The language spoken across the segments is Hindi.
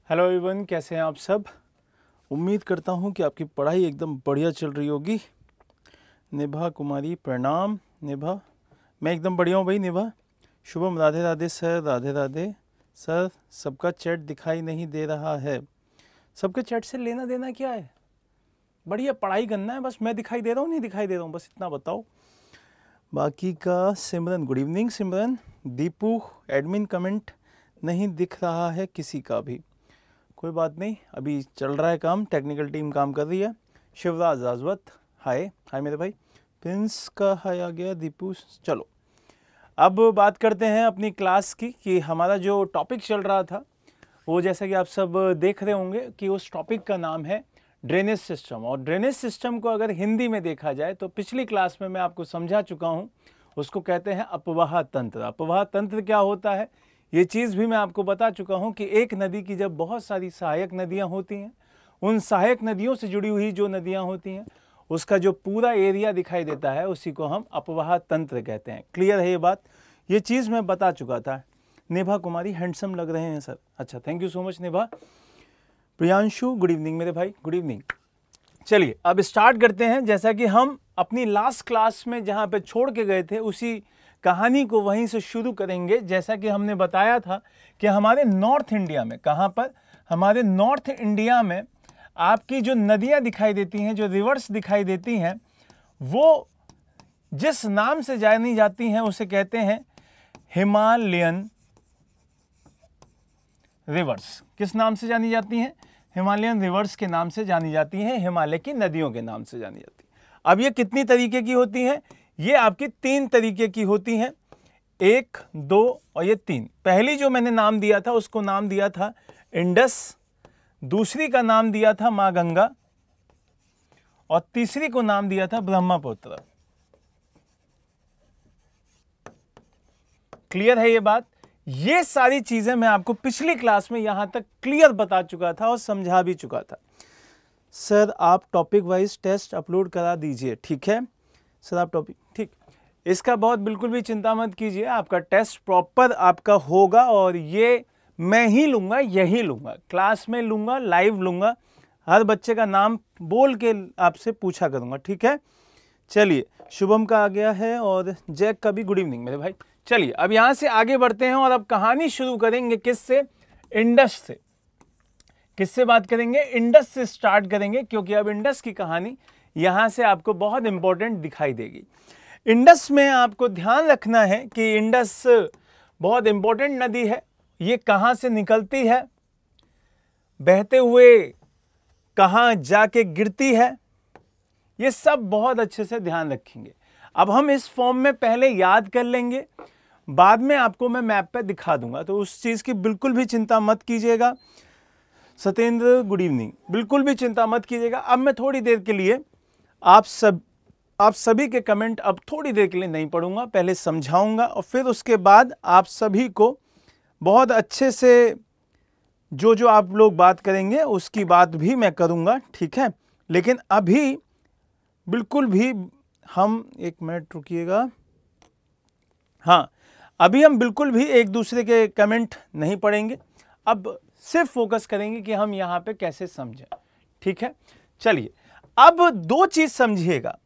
हेलो एवरीवन, कैसे हैं आप सब। उम्मीद करता हूं कि आपकी पढ़ाई एकदम बढ़िया चल रही होगी। निभा कुमारी, प्रणाम निभा। मैं एकदम बढ़िया हूं भाई निभा। Shubham, Radhe Radhe sir, Radhe Radhe sir. सबका चैट दिखाई नहीं दे रहा है। सबके चैट से लेना देना क्या है? बढ़िया पढ़ाई करना है, बस मैं दिखाई दे रहा हूँ नहीं दिखाई दे रहा हूँ, बस इतना बताओ। बाकी का सिमरन, गुड इवनिंग सिमरन। दीपू, एडमिन कमेंट नहीं दिख रहा है किसी का भी। कोई बात नहीं, अभी चल रहा है काम, टेक्निकल टीम काम कर रही है। शिवराज राजवत, हाय हाय मेरे भाई। प्रिंस का हाय आ गया। दीपू, चलो अब बात करते हैं अपनी क्लास की कि हमारा जो टॉपिक चल रहा था वो, जैसा कि आप सब देख रहे होंगे कि उस टॉपिक का नाम है ड्रेनेज सिस्टम। और ड्रेनेज सिस्टम को अगर हिंदी में देखा जाए तो पिछली क्लास में मैं आपको समझा चुका हूँ, उसको कहते हैं अपवाह तंत्र। अपवाह तंत्र क्या होता है ये चीज़ भी मैं आपको बता चुका हूं कि एक नदी की जब बहुत सारी सहायक नदियां होती हैं, उन सहायक नदियों से जुड़ी हुई जो नदियां होती हैं उसका जो पूरा एरिया दिखाई देता है उसी को हम अपवाह तंत्र कहते हैं। क्लियर है ये बात? ये चीज़ मैं बता चुका था। निभा कुमारी, हैंडसम लग रहे हैं सर। अच्छा, थैंक यू सो मच निभा। प्रियांशु, गुड इवनिंग मेरे भाई, गुड इवनिंग। चलिए अब स्टार्ट करते हैं। जैसा कि हम अपनी लास्ट क्लास में जहाँ पे छोड़ के गए थे उसी कहानी को वहीं से शुरू करेंगे। जैसा कि हमने बताया था कि हमारे नॉर्थ इंडिया में, कहाँ पर, हमारे नॉर्थ इंडिया में आपकी जो नदियाँ दिखाई देती हैं, जो रिवर्स दिखाई देती हैं, वो जिस नाम से जानी जाती हैं उसे कहते हैं हिमालयन रिवर्स। किस नाम से जानी जाती हैं? हिमालयन रिवर्स के नाम से जानी जाती हैं, हिमालय की नदियों के नाम से जानी जाती है। अब ये कितनी तरीके की होती हैं? ये आपकी 3 तरीके की होती हैं, 1, 2 और ये 3। पहली जो मैंने नाम दिया था उसको नाम दिया था इंडस, दूसरी का नाम दिया था मां गंगा और तीसरी को नाम दिया था ब्रह्मपुत्र। क्लियर है ये बात? ये सारी चीजें मैं आपको पिछली क्लास में यहां तक क्लियर बता चुका था और समझा भी चुका था। सर आप टॉपिक वाइज टेस्ट अपलोड करा दीजिए, ठीक है सर। आप टॉपिक, ठीक, इसका बहुत बिल्कुल भी चिंता मत कीजिए, आपका टेस्ट प्रॉपर आपका होगा और ये मैं ही लूँगा, यही लूँगा, क्लास में लूँगा, लाइव लूँगा, हर बच्चे का नाम बोल के आपसे पूछा करूँगा, ठीक है। चलिए, शुभम का आ गया है और जैक का भी गुड इवनिंग मेरे भाई। चलिए अब यहाँ से आगे बढ़ते हैं और अब कहानी शुरू करेंगे किससे? इंडस से। किससे बात करेंगे? इंडस से स्टार्ट करेंगे, क्योंकि अब इंडस की कहानी यहाँ से आपको बहुत इंपॉर्टेंट दिखाई देगी। इंडस में आपको ध्यान रखना है कि इंडस बहुत इंपॉर्टेंट नदी है। ये कहाँ से निकलती है, बहते हुए कहाँ जाके गिरती है, ये सब बहुत अच्छे से ध्यान रखेंगे। अब हम इस फॉर्म में पहले याद कर लेंगे, बाद में आपको मैं मैप पे दिखा दूंगा, तो उस चीज़ की बिल्कुल भी चिंता मत कीजिएगा। Satyendra, good evening. बिल्कुल भी चिंता मत कीजिएगा। अब मैं थोड़ी देर के लिए आप सभी के कमेंट अब थोड़ी देर के लिए नहीं पढ़ूंगा, पहले समझाऊंगा और फिर उसके बाद आप सभी को बहुत अच्छे से जो आप लोग बात करेंगे उसकी बात भी मैं करूंगा, ठीक है। लेकिन अभी बिल्कुल भी हम, एक मिनट रुकिएगा, हाँ, अभी हम बिल्कुल भी एक दूसरे के कमेंट नहीं पढ़ेंगे। अब सिर्फ फोकस करेंगे कि हम यहाँ पे कैसे समझें, ठीक है। चलिए अब 2 चीज समझिएगा,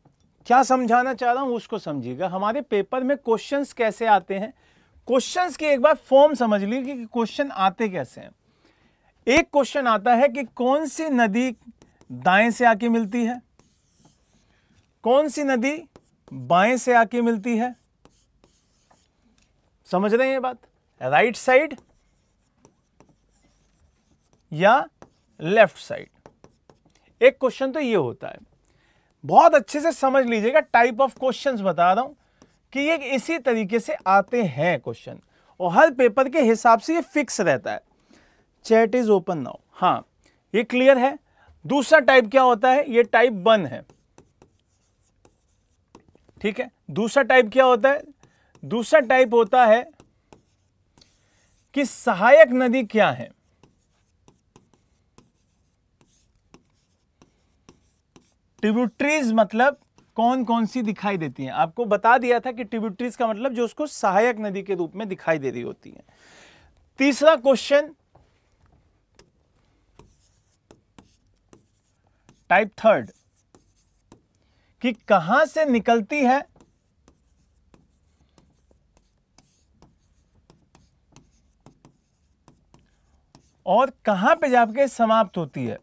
क्या समझाना चाह रहा हूं उसको समझिएगा। हमारे पेपर में क्वेश्चंस कैसे आते हैं, क्वेश्चंस की एक बार फॉर्म समझ लीजिए कि क्वेश्चन आते कैसे हैं। एक क्वेश्चन आता है कि कौन सी नदी दाएं से आके मिलती है, कौन सी नदी बाएं से आके मिलती है। समझ रहे हैं ये बात? राइट साइड या लेफ्ट साइड। एक क्वेश्चन तो ये होता है, बहुत अच्छे से समझ लीजिएगा। टाइप ऑफ क्वेश्चंस बता रहा हूं कि ये इसी तरीके से आते हैं क्वेश्चन, और हर पेपर के हिसाब से ये फिक्स रहता है। चैट इज ओपन नाउ, हाँ ये क्लियर है। दूसरा टाइप क्या होता है? ये टाइप 1 है, ठीक है। दूसरा टाइप क्या होता है? दूसरा टाइप होता है कि सहायक नदी क्या है। ट्रिब्यूटरीज मतलब कौन कौन सी दिखाई देती हैं। आपको बता दिया था कि ट्रिब्यूटरीज का मतलब जो उसको सहायक नदी के रूप में दिखाई दे रही होती है। तीसरा क्वेश्चन टाइप थर्ड, कि कहां से निकलती है और कहां पे जाके समाप्त होती है।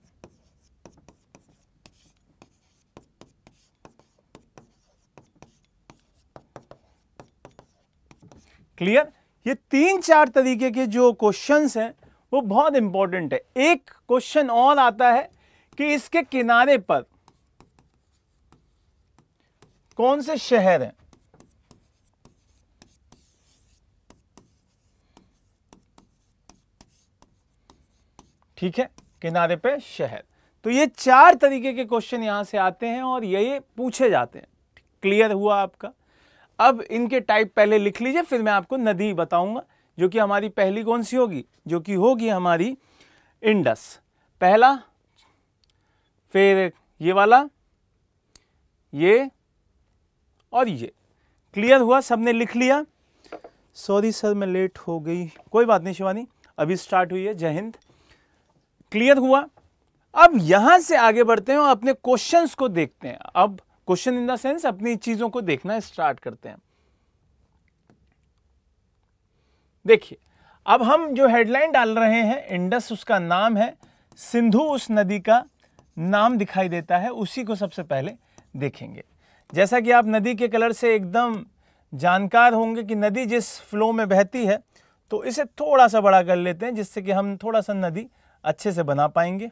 क्लियर? ये 3-4 तरीके के जो क्वेश्चंस हैं वो बहुत इंपॉर्टेंट है। एक क्वेश्चन और आता है कि इसके किनारे पर कौन से शहर हैं। ठीक है, किनारे पे शहर। तो ये 4 तरीके के क्वेश्चन यहां से आते हैं और ये पूछे जाते हैं। क्लियर हुआ आपका? अब इनके टाइप पहले लिख लीजिए, फिर मैं आपको नदी बताऊंगा, जो कि हमारी पहली कौन सी होगी, जो कि होगी हमारी इंडस पहला, फिर ये वाला, ये और ये। क्लियर हुआ? सबने लिख लिया? सॉरी सर मैं लेट हो गई, कोई बात नहीं शिवानी, अभी स्टार्ट हुई है। जय हिंद। क्लियर हुआ? अब यहां से आगे बढ़ते हैं और अपने क्वेश्चंस को देखते हैं। अब क्वेश्चन इन द सेंस अपनी चीजों को देखना स्टार्ट करते हैं। देखिए, अब हम जो हेडलाइन डाल रहे हैं, इंडस उसका नाम है, सिंधु उस नदी का नाम दिखाई देता है, उसी को सबसे पहले देखेंगे। जैसा कि आप नदी के कलर से एकदम जानकार होंगे कि नदी जिस फ्लो में बहती है, तो इसे थोड़ा सा बड़ा कर लेते हैं जिससे कि हम थोड़ा सा नदी अच्छे से बना पाएंगे।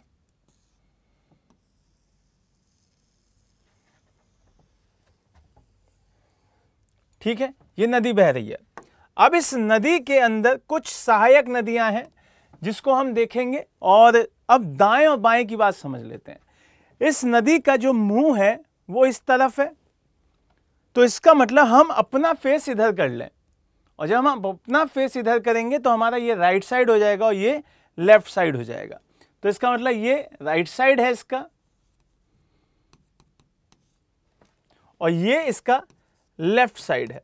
ठीक है, ये नदी बह रही है। अब इस नदी के अंदर कुछ सहायक नदियां हैं जिसको हम देखेंगे, और अब दाएं और बाएं की बात समझ लेते हैं। इस नदी का जो मुंह है वो इस तरफ है, तो इसका मतलब हम अपना फेस इधर कर लें, और जब हम अपना फेस इधर करेंगे तो हमारा ये राइट साइड हो जाएगा और ये लेफ्ट साइड हो जाएगा। तो इसका मतलब ये राइट साइड है इसका, और ये इसका लेफ्ट साइड है।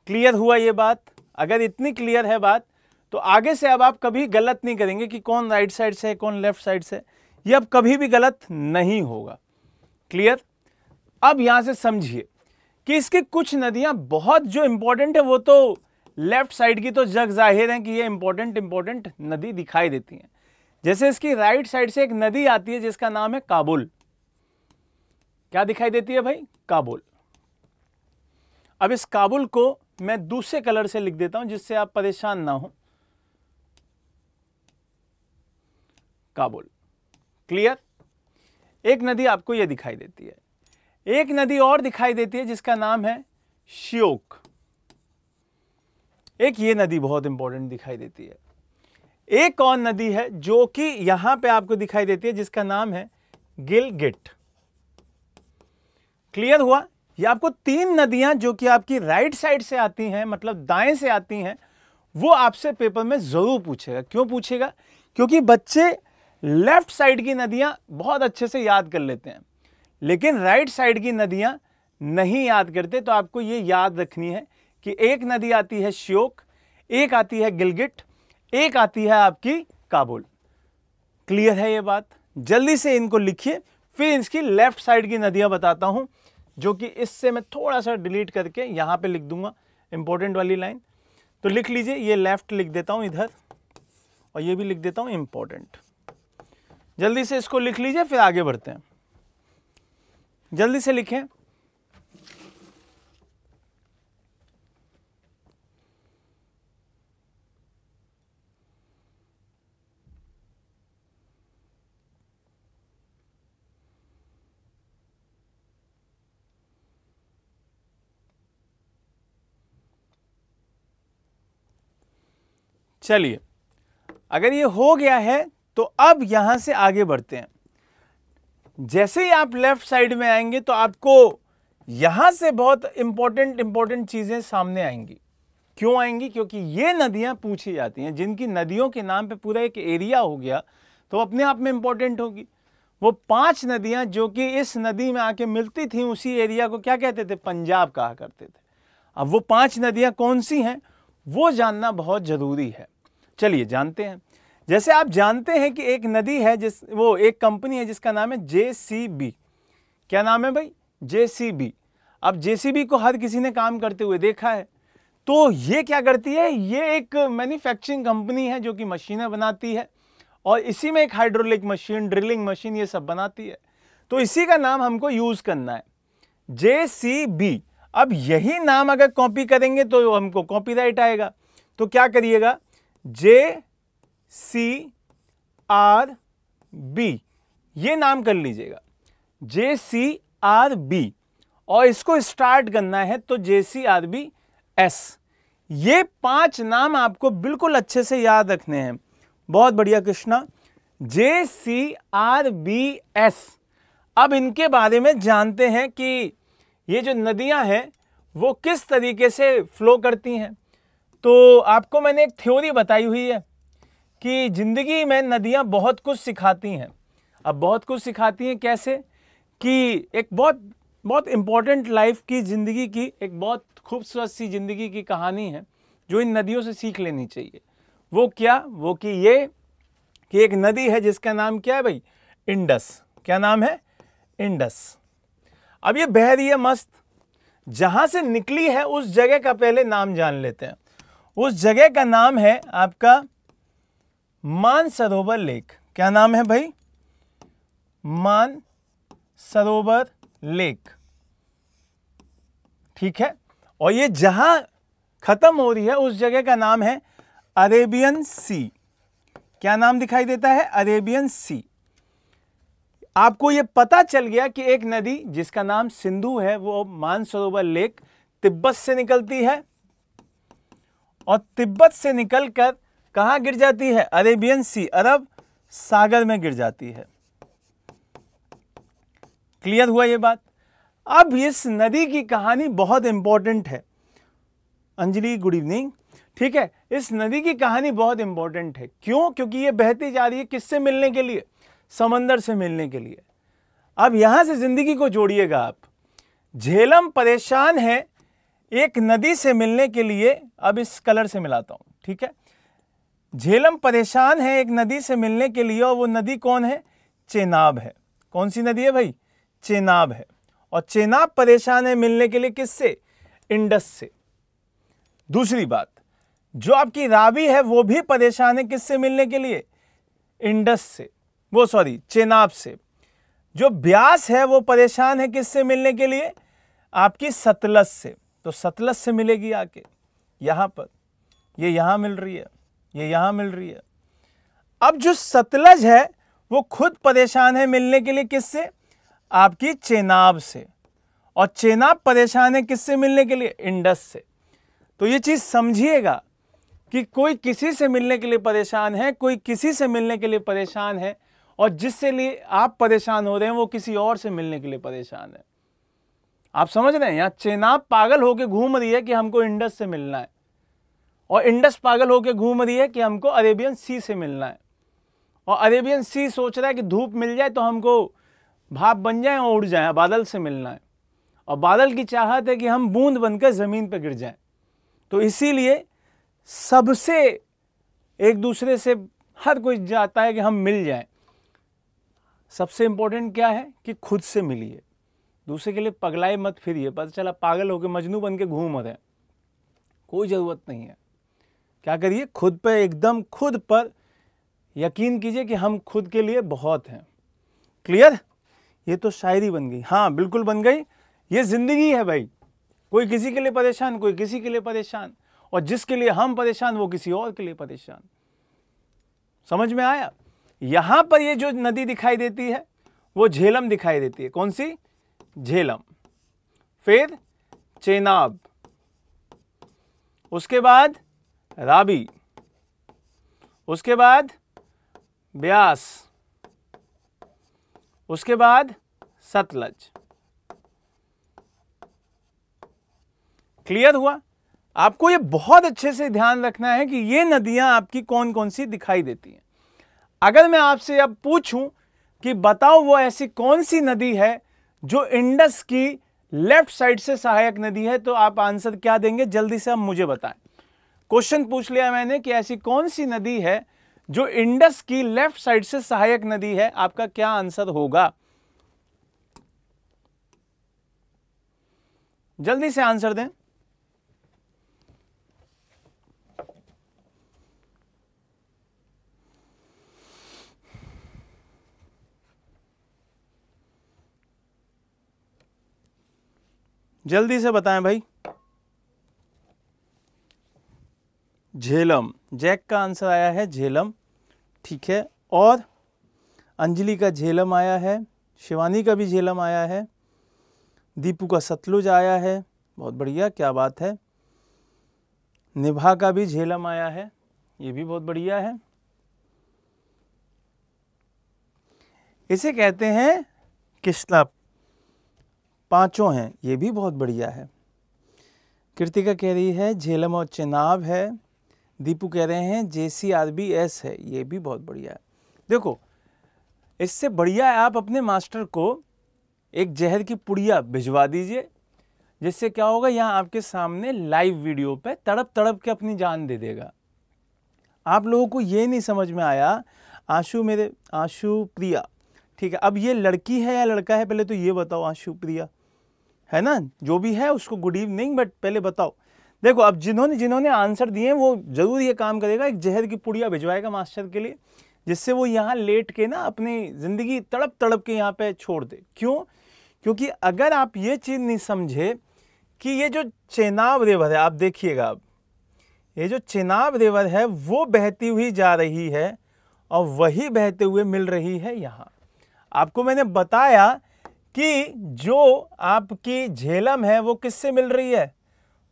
क्लियर हुआ ये बात? अगर इतनी क्लियर है बात, तो आगे से अब आप कभी गलत नहीं करेंगे कि कौन राइट साइड से है कौन लेफ्ट साइड से। ये अब कभी भी गलत नहीं होगा। क्लियर? अब यहां से समझिए कि इसकी कुछ नदियां बहुत जो इंपॉर्टेंट है वो तो लेफ्ट साइड की तो जग जाहिर है कि ये इंपॉर्टेंट नदी दिखाई देती हैं। जैसे इसकी राइट साइड से एक नदी आती है जिसका नाम है काबुल। क्या दिखाई देती है भाई? काबुल। अब इस काबुल को मैं दूसरे कलर से लिख देता हूं जिससे आप परेशान ना हो। काबुल। क्लियर? एक नदी आपको यह दिखाई देती है, एक नदी और दिखाई देती है जिसका नाम है श्योक। एक ये नदी बहुत इंपॉर्टेंट दिखाई देती है। एक और नदी है जो कि यहां पे आपको दिखाई देती है जिसका नाम है गिलगिट। क्लियर हुआ? ये आपको 3 नदियां जो कि आपकी राइट साइड से आती हैं, मतलब दाएं से आती हैं, वो आपसे पेपर में जरूर पूछेगा। क्यों पूछेगा? क्योंकि बच्चे लेफ्ट साइड की नदियां बहुत अच्छे से याद कर लेते हैं, लेकिन राइट साइड की नदियां नहीं याद करते। तो आपको ये याद रखनी है कि एक नदी आती है श्योक, एक आती है गिलगिट, एक आती है आपकी काबुल। क्लियर है ये बात? जल्दी से इनको लिखिए, फिर इसकी लेफ्ट साइड की नदियां बताता हूं, जो कि इससे मैं थोड़ा सा डिलीट करके यहां पे लिख दूंगा इंपॉर्टेंट वाली लाइन। तो लिख लीजिए, ये लेफ्ट लिख देता हूं इधर, और ये भी लिख देता हूं इंपॉर्टेंट। जल्दी से इसको लिख लीजिए, फिर आगे बढ़ते हैं। जल्दी से लिखें। चलिए, अगर ये हो गया है तो अब यहां से आगे बढ़ते हैं। जैसे ही आप लेफ्ट साइड में आएंगे तो आपको यहां से बहुत इंपॉर्टेंट चीजें सामने आएंगी। क्यों आएंगी? क्योंकि ये नदियां पूछी जाती हैं, जिनकी नदियों के नाम पे पूरा एक एरिया हो गया तो अपने आप में इंपॉर्टेंट होगी। वो 5 नदियां जो कि इस नदी में आके मिलती थी, उसी एरिया को क्या कहते थे? पंजाब कहा करते थे। अब वो 5 नदियां कौन सी हैं वो जानना बहुत जरूरी है। चलिए जानते हैं। जैसे आप जानते हैं कि एक नदी है वो एक कंपनी है जिसका नाम है JCB। क्या नाम है भाई? JCB। अब JCB को हर किसी ने काम करते हुए देखा है। तो ये क्या करती है? ये एक मैन्युफैक्चरिंग कंपनी है जो कि मशीनें बनाती है और इसी में एक हाइड्रोलिक मशीन, ड्रिलिंग मशीन, ये सब बनाती है। तो इसी का नाम हमको यूज करना है, JCB। अब यही नाम अगर कॉपी करेंगे तो हमको कॉपीराइट आएगा। तो क्या करिएगा, JCRB ये नाम कर लीजिएगा, JCRB, और इसको स्टार्ट करना है तो JCRBS। ये 5 नाम आपको बिल्कुल अच्छे से याद रखने हैं। बहुत बढ़िया कृष्णा, JCRBS। अब इनके बारे में जानते हैं कि ये जो नदियां हैं वो किस तरीके से फ्लो करती हैं। तो आपको मैंने एक थ्योरी बताई हुई है कि जिंदगी में नदियां बहुत कुछ सिखाती हैं। अब बहुत कुछ सिखाती हैं कैसे? कि एक बहुत इंपॉर्टेंट लाइफ की, जिंदगी की एक बहुत खूबसूरत सी जिंदगी की कहानी है जो इन नदियों से सीख लेनी चाहिए। वो क्या? वो कि ये कि एक नदी है जिसका नाम क्या है भाई? इंडस। क्या नाम है? इंडस। अब ये बह रही है मस्त, जहां से निकली है उस जगह का पहले नाम जान लेते हैं। उस जगह का नाम है आपका मानसरोवर लेक। क्या नाम है भाई? मानसरोवर लेक। ठीक है। और ये जहां खत्म हो रही है उस जगह का नाम है अरेबियन सी। क्या नाम दिखाई देता है? अरेबियन सी। आपको ये पता चल गया कि एक नदी जिसका नाम सिंधु है वो मानसरोवर लेक तिब्बत से निकलती है और तिब्बत से निकलकर कहां गिर जाती है? अरेबियन सी, अरब सागर में गिर जाती है। क्लियर हुआ ये बात? अब इस नदी की कहानी बहुत इंपॉर्टेंट है। Anjali good evening. ठीक है, इस नदी की कहानी बहुत इंपॉर्टेंट है। क्यों? क्योंकि ये बहती जा रही है किससे मिलने के लिए? समंदर से मिलने के लिए। अब यहां से जिंदगी को जोड़िएगा आप। झेलम परेशान है एक नदी से मिलने के लिए। अब इस कलर से मिलाता हूं, ठीक है। झेलम परेशान है एक नदी से मिलने के लिए और वो नदी कौन है? चेनाब है। कौन सी नदी है भाई? चेनाब है। और चेनाब परेशान है मिलने के लिए किससे? इंडस से। दूसरी बात, जो आपकी रावी है वो भी परेशान है किससे मिलने के लिए? इंडस से, वो सॉरी चेनाब से। जो ब्यास है वो परेशान है किससे मिलने के लिए? आपकी सतलज से। तो सतलज से मिलेगी आके यहां पर, ये यहां मिल रही है, ये यहां मिल रही है। अब जो सतलज है वो खुद परेशान है मिलने के लिए किससे? आपकी चेनाब से। और चेनाब परेशान है किससे मिलने के लिए? इंडस से। तो ये चीज समझिएगा कि कोई किसी से मिलने के लिए परेशान है, कोई किसी से मिलने के लिए परेशान है, और जिससे लिए आप परेशान हो रहे हैं वो किसी और से मिलने के लिए परेशान है। आप समझ रहे हैं? यहां चेनाब पागल होकर घूम रही है कि हमको इंडस से मिलना है, और इंडस पागल होकर घूम रही है कि हमको अरेबियन सी से मिलना है, और अरेबियन सी सोच रहा है कि धूप मिल जाए तो हमको भाप बन जाए और उड़ जाए, बादल से मिलना है, और बादल की चाहत है कि हम बूंद बनकर जमीन पर गिर जाएं। तो इसीलिए सबसे एक दूसरे से हर कोई चाहता है कि हम मिल जाएं। सबसे इंपॉर्टेंट क्या है कि खुद से मिलिए, दूसरे के लिए पगलाए मत फिरिए। पता चला पागल होकर मजनू बन के घूम रहे हैं, कोई ज़रूरत नहीं है। क्या करिए? खुद पे एकदम खुद पर यकीन कीजिए कि हम खुद के लिए बहुत हैं। क्लियर? ये तो शायरी बन गई। हाँ बिल्कुल बन गई। ये जिंदगी है भाई, कोई किसी के लिए परेशान, कोई किसी के लिए परेशान, और जिसके लिए हम परेशान वो किसी और के लिए परेशान। समझ में आया? यहां पर ये जो नदी दिखाई देती है वो झेलम दिखाई देती है। कौन सी? झेलम। फिर चेनाब, उसके बाद रावी, उसके बाद ब्यास, उसके बाद सतलज। क्लियर हुआ? आपको ये बहुत अच्छे से ध्यान रखना है कि ये नदियां आपकी कौन कौन सी दिखाई देती हैं। अगर मैं आपसे अब पूछूं कि बताओ वो ऐसी कौन सी नदी है जो इंडस की लेफ्ट साइड से सहायक नदी है, तो आप आंसर क्या देंगे? जल्दी से आप मुझे बताएं। क्वेश्चन पूछ लिया मैंने कि ऐसी कौन सी नदी है जो इंडस की लेफ्ट साइड से सहायक नदी है, आपका क्या आंसर होगा? जल्दी से आंसर दें। जल्दी से बताएं भाई। झेलम, जैक का आंसर आया है झेलम, ठीक है। और अंजलि का झेलम आया है, शिवानी का भी झेलम आया है, दीपू का सतलुज आया है, बहुत बढ़िया, क्या बात है। निभा का भी झेलम आया है, ये भी बहुत बढ़िया है। इसे कहते हैं कृष्णा, पांचों हैं, ये भी बहुत बढ़िया है। कृतिका कह रही है झेलम और चेनाब है, दीपू कह रहे हैं JCRBS है, ये भी बहुत बढ़िया है। देखो, इससे बढ़िया है आप अपने मास्टर को एक जहर की पुड़िया भिजवा दीजिए, जिससे क्या होगा, यहाँ आपके सामने लाइव वीडियो पे तड़प तड़प के अपनी जान दे देगा। आप लोगों को ये नहीं समझ में आया, आशु प्रिया, ठीक है। अब ये लड़की है या लड़का है, पहले तो ये बताओ। आशु प्रिया है ना, जो भी है उसको गुड इवनिंग, बट पहले बताओ। देखो, अब जिन्होंने आंसर दिए वो जरूर ये काम करेगा, एक जहर की पुड़िया भिजवाएगा मास्टर के लिए, जिससे वो यहाँ लेट के ना अपनी जिंदगी तड़प तड़प के यहाँ पे छोड़ दे। क्यों? क्योंकि अगर आप ये चीज नहीं समझे कि ये जो चेनाब रिवर है, आप देखिएगा, अब ये जो चेनाब रिवर है वो बहती हुई जा रही है और वही बहते हुए मिल रही है यहाँ। आपको मैंने बताया कि जो आपकी झेलम है वो किससे मिल रही है?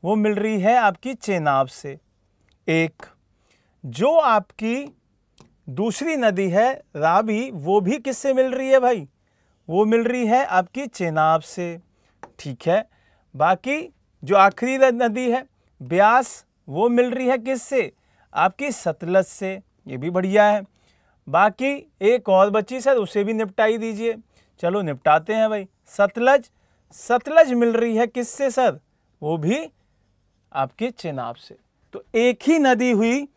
वो मिल रही है आपकी चेनाब से। एक जो आपकी दूसरी नदी है रावी, वो भी किससे मिल रही है भाई? वो मिल रही है आपकी चेनाब से, ठीक है। बाकी जो आखिरी नदी है ब्यास, वो मिल रही है किससे? आपकी सतलज से, ये भी बढ़िया है। बाकी एक और बची सर, उसे भी निपटाई दीजिए। चलो निपटाते हैं भाई। सतलज मिल रही है किससे सर? वो भी आपके चेनाब से। तो एक ही नदी हुई,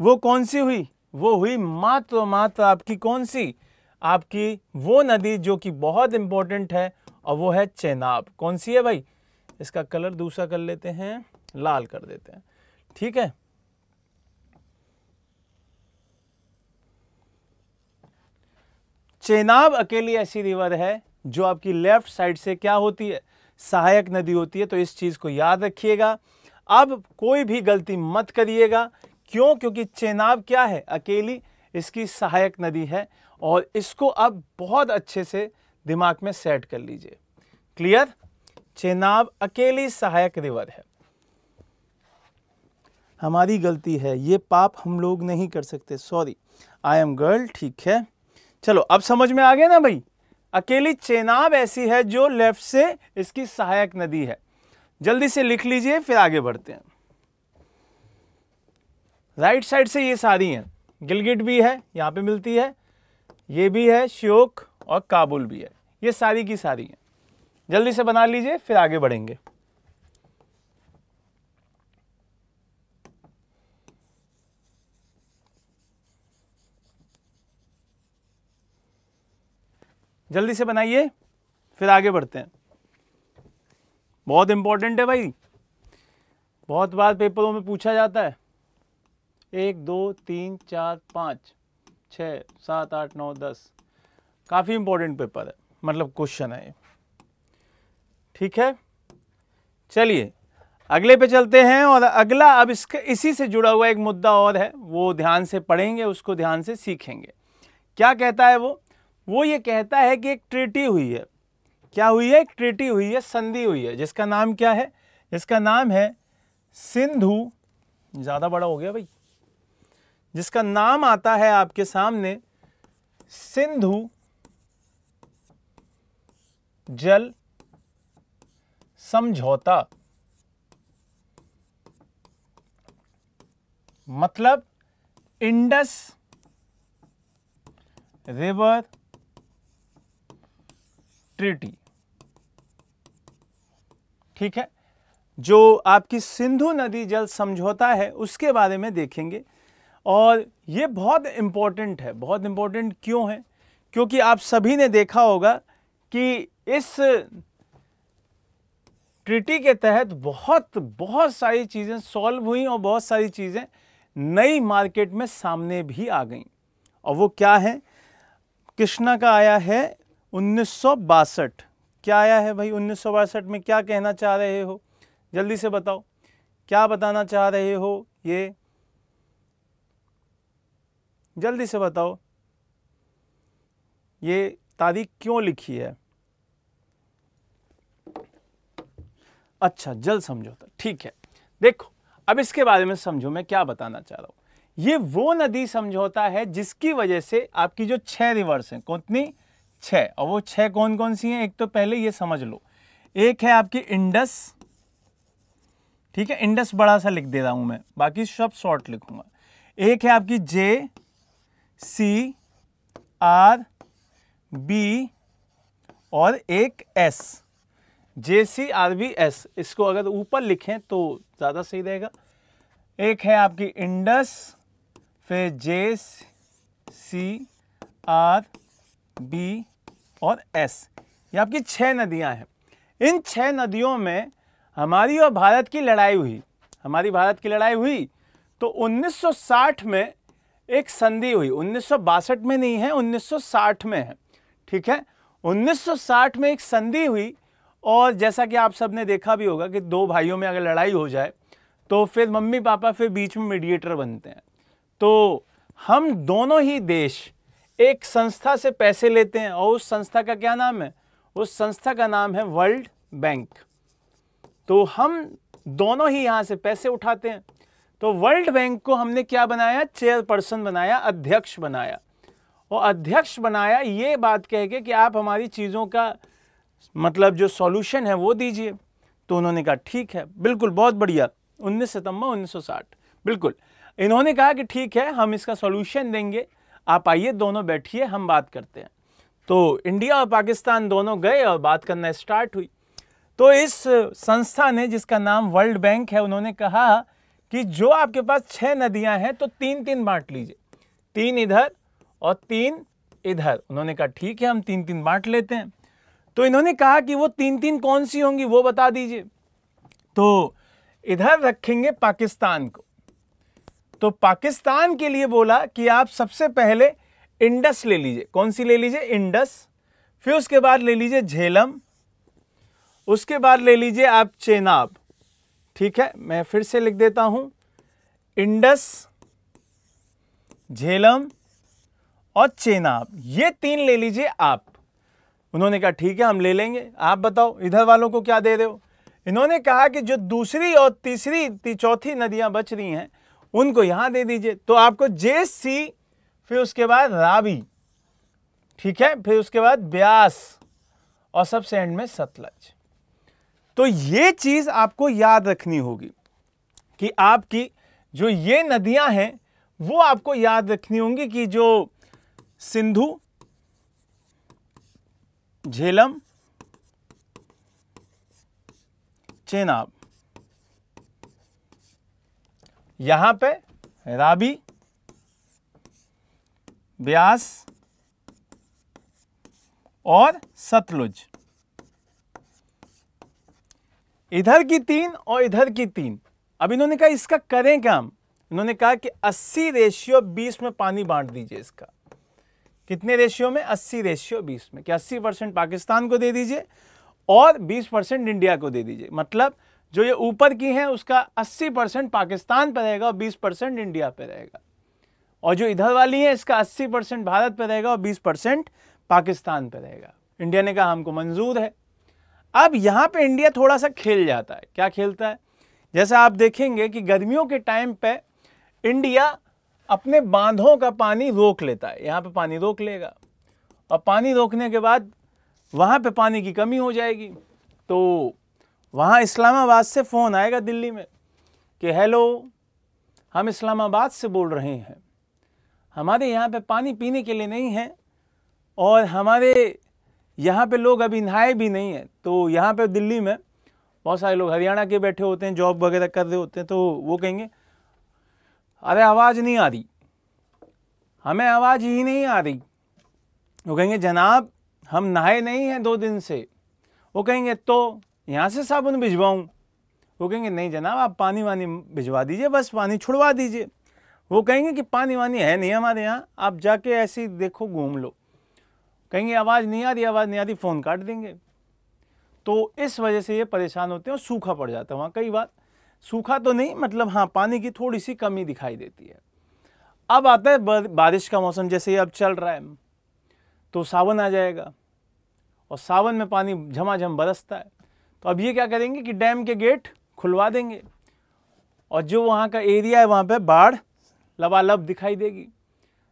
वो कौन सी हुई? वो हुई मात्र आपकी कौन सी? आपकी वो नदी जो कि बहुत इंपॉर्टेंट है, और वो है चेनाब। कौन सी है भाई? इसका कलर दूसरा कर लेते हैं, लाल कर देते हैं, ठीक है। चेनाब अकेली ऐसी रिवर है जो आपकी लेफ्ट साइड से क्या होती है? सहायक नदी होती है। तो इस चीज को याद रखिएगा। अब कोई भी गलती मत करिएगा। क्यों? क्योंकि चेनाब क्या है? अकेली इसकी सहायक नदी है, और इसको अब बहुत अच्छे से दिमाग में सेट कर लीजिए। क्लियर? चेनाब अकेली सहायक रिवर है। हमारी गलती है, ये पाप हम लोग नहीं कर सकते, सॉरी, आई एम गर्ल, ठीक है। चलो अब समझ में आ गया ना भाई। अकेली चेनाब ऐसी है जो लेफ्ट से इसकी सहायक नदी है। जल्दी से लिख लीजिए, फिर आगे बढ़ते हैं। राइट साइड से ये सारी हैं, गिलगिट भी है, यहाँ पे मिलती है, ये भी है, श्योक और काबुल भी है, ये सारी की सारी हैं। जल्दी से बना लीजिए, फिर आगे बढ़ेंगे। जल्दी से बनाइए, फिर आगे बढ़ते हैं। बहुत इंपॉर्टेंट है भाई, बहुत बार पेपरों में पूछा जाता है। 1 2 3 4 5 6 7 8 9 10, काफी इंपॉर्टेंट पेपर है, मतलब क्वेश्चन है, ठीक है। चलिए अगले पे चलते हैं। और अगला अब इसी से जुड़ा हुआ एक मुद्दा और है, वो ध्यान से पढ़ेंगे, उसको ध्यान से सीखेंगे। क्या कहता है वो ये कहता है कि एक ट्रीटी हुई है। क्या हुई है? एक ट्रीटी हुई है, संधि हुई है, जिसका नाम क्या है? जिसका नाम है सिंधु, ज्यादा बड़ा हो गया भाई, जिसका नाम आता है आपके सामने सिंधु जल समझौता। मतलब इंडस रिवर ट्रीटी, ठीक है। जो आपकी सिंधु नदी जल समझौता है उसके बारे में देखेंगे। और ये बहुत इम्पोर्टेंट है। बहुत इम्पोर्टेंट क्यों है? क्योंकि आप सभी ने देखा होगा कि इस ट्रीटी के तहत बहुत सारी चीज़ें सॉल्व हुई और बहुत सारी चीज़ें नई मार्केट में सामने भी आ गई। और वो क्या है? कृष्णा का आया है 1962। क्या आया है भाई 1962 में? क्या कहना चाह रहे हो? जल्दी से बताओ, क्या बताना चाह रहे हो? ये जल्दी से बताओ, ये तारीख क्यों लिखी है? अच्छा, जल समझौता, ठीक है। देखो अब इसके बारे में समझो, मैं क्या बताना चाह रहा हूं। ये वो नदी समझौता है जिसकी वजह से आपकी जो 6 रिवर्स हैं, कितनी? 6। और वो 6 कौन कौन सी हैं? एक तो पहले ये समझ लो, एक है आपकी इंडस, ठीक है, इंडस बड़ा सा लिख दे रहा हूं मैं, बाकी सब शॉर्ट लिखूंगा। एक है आपकी JCRB और एक S, JCRBS। इसको अगर ऊपर लिखें तो ज़्यादा सही रहेगा। एक है आपकी इंडस, फिर JCRB और S। ये आपकी 6 नदियां हैं। इन 6 नदियों में हमारी और भारत की लड़ाई हुई। हमारी भारत की लड़ाई हुई तो 1960 में एक संधि हुई। 1962 में नहीं है, 1960 में है, ठीक है। 1960 में एक संधि हुई और जैसा कि आप सबने देखा भी होगा कि दो भाइयों में अगर लड़ाई हो जाए तो फिर मम्मी पापा फिर बीच में मीडिएटर बनते हैं। तो हम दोनों ही देश एक संस्था से पैसे लेते हैं और उस संस्था का क्या नाम है? उस संस्था का नाम है वर्ल्ड बैंक। तो हम दोनों ही यहां से पैसे उठाते हैं। तो वर्ल्ड बैंक को हमने क्या बनाया? चेयरपर्सन बनाया, अध्यक्ष बनाया। और अध्यक्ष बनाया ये बात कह के कि आप हमारी चीज़ों का मतलब जो सॉल्यूशन है वो दीजिए। तो उन्होंने कहा ठीक है, बिल्कुल, बहुत बढ़िया। 19 सितंबर 1960, बिल्कुल। इन्होंने कहा कि ठीक है, हम इसका सॉल्यूशन देंगे, आप आइए, दोनों बैठिए, हम बात करते हैं। तो इंडिया और पाकिस्तान दोनों गए और बात करना स्टार्ट हुई। तो इस संस्था ने, जिसका नाम वर्ल्ड बैंक है, उन्होंने कहा कि जो आपके पास 6 नदियां हैं तो 3-3 बांट लीजिए, 3 इधर और 3 इधर। उन्होंने कहा ठीक है, हम 3-3 बांट लेते हैं। तो इन्होंने कहा कि वो 3-3 कौन सी होंगी वो बता दीजिए। तो इधर रखेंगे पाकिस्तान को। तो पाकिस्तान के लिए बोला कि आप सबसे पहले इंडस ले लीजिए। कौन सी ले लीजिए? इंडस। फिर उसके बाद ले लीजिए झेलम, उसके बाद ले लीजिए आप चेनाब, ठीक है। मैं फिर से लिख देता हूं, इंडस, झेलम और चेनाब, ये 3 ले लीजिए आप। उन्होंने कहा ठीक है, हम ले लेंगे। आप बताओ इधर वालों को क्या दे रहे हो? इन्होंने कहा कि जो दूसरी और तीसरी चौथी नदियां बच रही हैं उनको यहां दे दीजिए। तो आपको JC, फिर उसके बाद रावी, ठीक है, फिर उसके बाद ब्यास और सबसे एंड में सतलज। तो ये चीज आपको याद रखनी होगी कि आपकी जो ये नदियां हैं वो आपको याद रखनी होंगी कि जो सिंधु, झेलम, चेनाब, यहां पे रावी, ब्यास और सतलुज, इधर की 3 और इधर की 3। अब इन्होंने कहा इसका करें क्या हम? इन्होंने कहा कि 80:20 में पानी बांट दीजिए इसका। कितने रेशियो में? 80:20 में। कि 80% पाकिस्तान को दे दीजिए और 20% इंडिया को दे दीजिए। मतलब जो ये ऊपर की है उसका 80% पाकिस्तान पर रहेगा और 20% इंडिया पे रहेगा, और जो इधर वाली है इसका 80% भारत पे रहेगा और 20% पाकिस्तान पे रहेगा। इंडिया ने कहा हमको मंजूर है। अब यहां पे इंडिया थोड़ा सा खेल जाता है। क्या खेलता है? जैसे आप देखेंगे कि गर्मियों के टाइम पे इंडिया अपने बांधों का पानी रोक लेता है। यहां पे पानी रोक लेगा और पानी रोकने के बाद वहां पे पानी की कमी हो जाएगी। तो वहां इस्लामाबाद से फोन आएगा दिल्ली में कि हेलो, हम इस्लामाबाद से बोल रहे हैं, हमारे यहाँ पे पानी पीने के लिए नहीं है और हमारे यहाँ पे लोग अभी नहाए भी नहीं है। तो यहाँ पे दिल्ली में बहुत सारे लोग हरियाणा के बैठे होते हैं, जॉब वगैरह कर रहे होते हैं, तो वो कहेंगे अरे आवाज़ नहीं आ रही, हमें आवाज़ ही नहीं आ रही। वो कहेंगे जनाब हम नहाए नहीं हैं 2 दिन से। वो कहेंगे तो यहाँ से साबुन भिजवाऊँ? वो कहेंगे नहीं जनाब आप पानी वानी भिजवा दीजिए, बस पानी छुड़वा दीजिए। वो कहेंगे कि पानी वानी है नहीं हमारे यहाँ, आप जाके ऐसे ही देखो घूम लो। कहेंगे आवाज़ नहीं आ रही, आवाज़ नहीं आ रही, फ़ोन काट देंगे। तो इस वजह से ये परेशान होते हैं और सूखा पड़ जाता है वहाँ। कई बार सूखा तो नहीं, मतलब हाँ पानी की थोड़ी सी कमी दिखाई देती है। अब आता है बारिश का मौसम, जैसे ये अब चल रहा है, तो सावन आ जाएगा और सावन में पानी झमाझम बरसता है। तो अब ये क्या करेंगे कि डैम के गेट खुलवा देंगे और जो वहाँ का एरिया है वहाँ पे बाढ़ लबालब दिखाई देगी।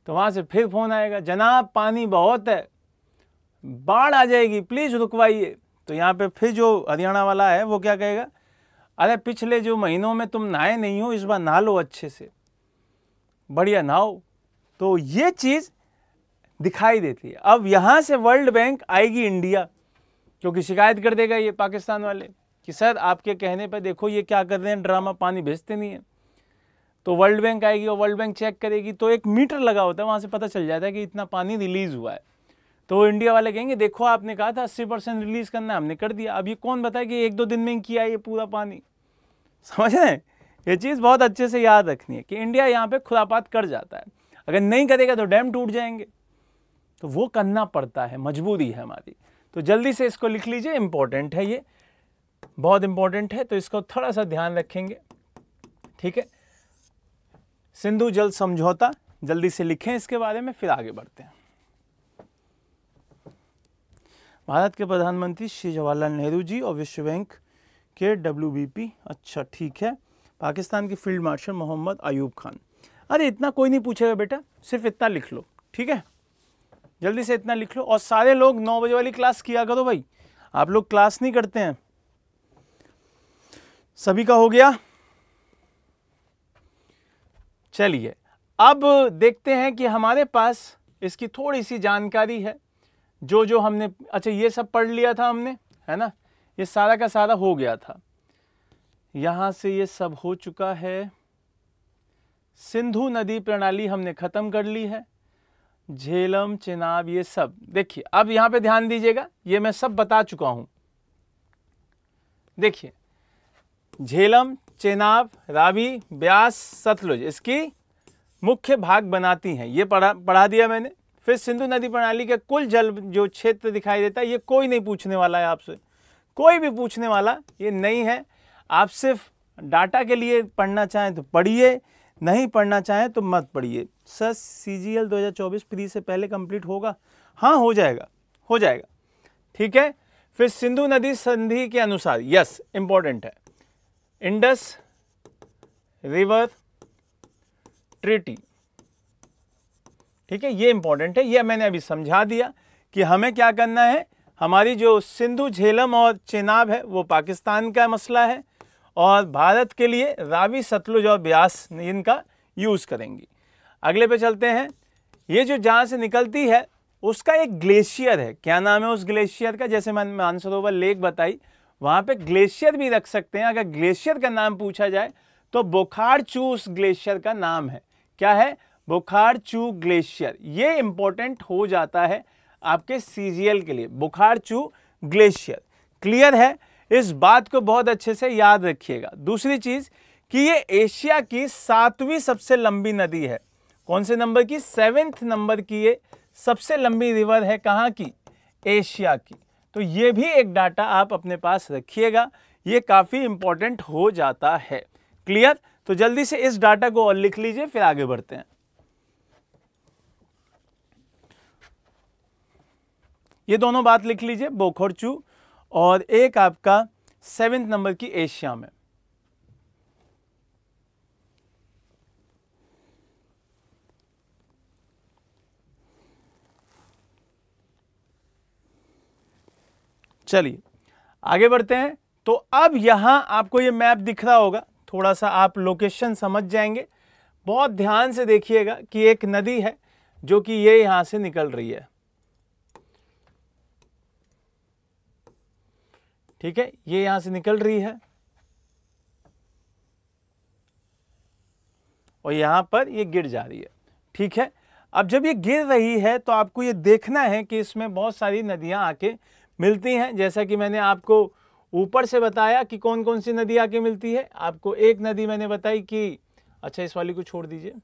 तो वहाँ से फिर फ़ोन आएगा जनाब पानी बहुत है, बाढ़ आ जाएगी, प्लीज़ रुकवाइए। तो यहाँ पे फिर जो हरियाणा वाला है वो क्या कहेगा, अरे पिछले जो महीनों में तुम नहाए नहीं हो, इस बार नहा लो अच्छे से, बढ़िया नहाओ। तो ये चीज़ दिखाई देती है। अब यहाँ से वर्ल्ड बैंक आएगी इंडिया, क्योंकि शिकायत कर देगा ये पाकिस्तान वाले कि सर आपके कहने पर देखो ये क्या कर रहे हैं, ड्रामा, पानी भेजते नहीं है। तो वर्ल्ड बैंक आएगी और वर्ल्ड बैंक चेक करेगी, तो एक मीटर लगा होता है, वहाँ से पता चल जाता है कि इतना पानी रिलीज़ हुआ है। तो इंडिया वाले कहेंगे देखो आपने कहा था 80% रिलीज़ करना, हमने कर दिया। अब ये कौन बताए कि 1-2 दिन में ही किया ये पूरा पानी? समझ रहे हैं? ये चीज़ बहुत अच्छे से याद रखनी है कि इंडिया यहाँ पे खुरापात कर जाता है, अगर नहीं करेगा तो डैम टूट जाएंगे। तो वो करना पड़ता है, मजबूरी है हमारी। तो जल्दी से इसको लिख लीजिए, इंपॉर्टेंट है, ये बहुत इंपॉर्टेंट है, तो इसको थोड़ा सा ध्यान रखेंगे। ठीक है, सिंधु जल समझौता, जल्दी से लिखें इसके बारे में, फिर आगे बढ़ते हैं। भारत के प्रधानमंत्री श्री जवाहरलाल नेहरू जी और विश्व बैंक के WBP, अच्छा ठीक है। पाकिस्तान के फील्ड मार्शल मोहम्मद अयूब खान। अरे इतना कोई नहीं पूछेगा बेटा, सिर्फ इतना लिख लो, ठीक है, जल्दी से इतना लिख लो। और सारे लोग 9 बजे वाली क्लास किया करो भाई, आप लोग क्लास नहीं करते हैं। सभी का हो गया? चलिए अब देखते हैं कि हमारे पास इसकी थोड़ी सी जानकारी है, जो हमने, अच्छा ये सब पढ़ लिया था हमने, है ना, ये सारा का सारा हो गया था, यहाँ से ये सब हो चुका है। सिंधु नदी प्रणाली हमने खत्म कर ली है, झेलम, चेनाब, ये सब देखिए। अब यहाँ पे ध्यान दीजिएगा, ये मैं सब बता चुका हूँ। देखिए झेलम, चेनाब, रावी, ब्यास, सतलुज इसकी मुख्य भाग बनाती हैं, ये पढ़ा दिया मैंने। फिर सिंधु नदी प्रणाली के कुल जल जो क्षेत्र दिखाई देता है, ये कोई नहीं पूछने वाला है आपसे, कोई भी पूछने वाला ये नहीं है। आप सिर्फ डाटा के लिए पढ़ना चाहें तो पढ़िए, नहीं पढ़ना चाहें तो मत पढ़िए। सर CGL 2024 प्री से पहले कंप्लीट होगा? हाँ हो जाएगा, हो जाएगा, ठीक है। फिर सिंधु नदी संधि के अनुसार, यस इंपॉर्टेंट है, इंडस रिवर ट्रीटी, ठीक है, ये इंपॉर्टेंट है। ये मैंने अभी समझा दिया कि हमें क्या करना है। हमारी जो सिंधु, झेलम और चेनाब है वो पाकिस्तान का मसला है, और भारत के लिए रावी, सतलुज और ब्यास इनका यूज़ करेंगी। अगले पे चलते हैं। ये जो जहाँ से निकलती है उसका एक ग्लेशियर है, क्या नाम है उस ग्लेशियर का? जैसे मैंने मानसरोवर लेक बताई, वहाँ पे ग्लेशियर भी रख सकते हैं। अगर ग्लेशियर का नाम पूछा जाए तो बोखारचू उस ग्लेशियर का नाम है। क्या है? बोखारचू ग्लेशियर। ये इंपॉर्टेंट हो जाता है आपके CGL के लिए, बोखारचू ग्लेशियर। क्लियर है? इस बात को बहुत अच्छे से याद रखिएगा। दूसरी चीज कि ये एशिया की 7वीं सबसे लंबी नदी है। कौन से नंबर की? 7th नंबर की ये सबसे लंबी रिवर है। कहाँ की? एशिया की। तो ये भी एक डाटा आप अपने पास रखिएगा, ये काफी इंपॉर्टेंट हो जाता है। क्लियर? तो जल्दी से इस डाटा को और लिख लीजिए, फिर आगे बढ़ते हैं। ये दोनों बात लिख लीजिए, बोखारचू और एक आपका 7th नंबर की एशिया में। चलिए आगे बढ़ते हैं। तो अब यहां आपको ये मैप दिख रहा होगा, थोड़ा सा आप लोकेशन समझ जाएंगे। बहुत ध्यान से देखिएगा कि एक नदी है जो कि ये यहां से निकल रही है, ठीक है, ये यहां से निकल रही है और यहां पर ये गिर जा रही है, ठीक है। अब जब ये गिर रही है तो आपको ये देखना है कि इसमें बहुत सारी नदियां आके मिलती हैं। जैसा कि मैंने आपको ऊपर से बताया कि कौन कौन सी नदी आके मिलती है। आपको एक नदी मैंने बताई कि, अच्छा इस वाली को छोड़ दीजिए,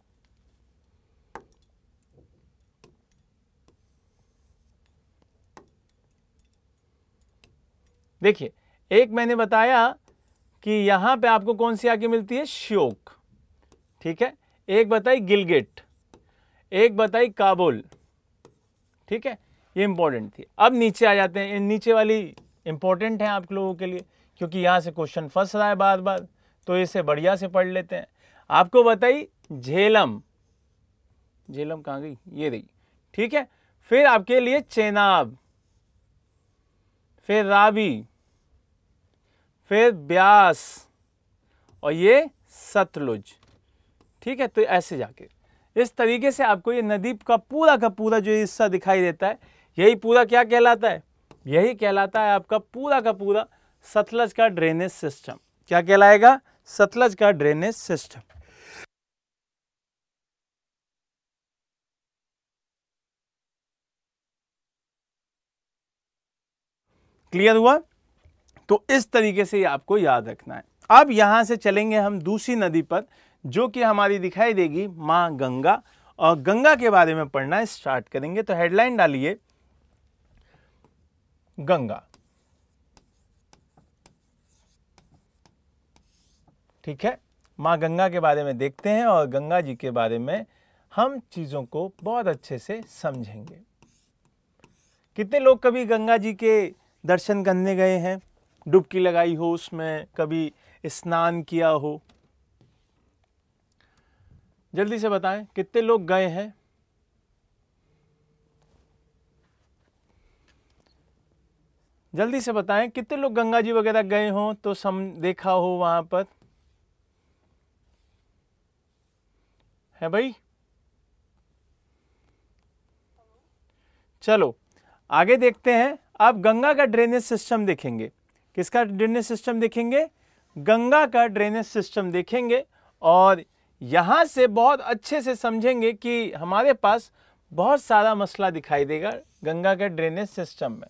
देखिए एक मैंने बताया कि यहां पे आपको कौन सी आके मिलती है, श्योक, ठीक है। एक बताई गिलगिट, एक बताई काबुल, ठीक है, ये इंपॉर्टेंट थी। अब नीचे आ जाते हैं। नीचे वाली इंपॉर्टेंट है आप लोगों के लिए क्योंकि यहां से क्वेश्चन फंस रहा है बार बार, तो इसे बढ़िया से पढ़ लेते हैं। आपको बताई झेलम, झेलम कहां गई, ये रही, ठीक है। फिर आपके लिए चेनाब, फिर रावी, फिर ब्यास और ये सतलुज, ठीक है। तो ऐसे जाके इस तरीके से आपको ये नदी का पूरा जो हिस्सा दिखाई देता है, यही पूरा क्या कहलाता है, यही कहलाता है आपका पूरा का पूरा सतलज का ड्रेनेज सिस्टम। क्या कहलाएगा, सतलज का ड्रेनेज सिस्टम। क्लियर हुआ? तो इस तरीके से आपको याद रखना है। अब यहां से चलेंगे हम दूसरी नदी पर जो कि हमारी दिखाई देगी मां गंगा, और गंगा के बारे में पढ़ना स्टार्ट करेंगे। तो हेडलाइन डालिए गंगा, ठीक है। मां गंगा के बारे में देखते हैं और गंगा जी के बारे में हम चीजों को बहुत अच्छे से समझेंगे। कितने लोग कभी गंगा जी के दर्शन करने गए हैं, डुबकी लगाई हो उसमें, कभी स्नान किया हो? जल्दी से बताएं कितने लोग गए हैं। जल्दी से बताएं कितने लोग गंगा जी वगैरह गए हों तो देखा हो वहां पर, है भाई? चलो आगे देखते हैं। आप गंगा का ड्रेनेज सिस्टम देखेंगे। किसका ड्रेनेज सिस्टम देखेंगे? गंगा का ड्रेनेज सिस्टम देखेंगे और यहां से बहुत अच्छे से समझेंगे कि हमारे पास बहुत सारा मसला दिखाई देगा गंगा के ड्रेनेज सिस्टम में।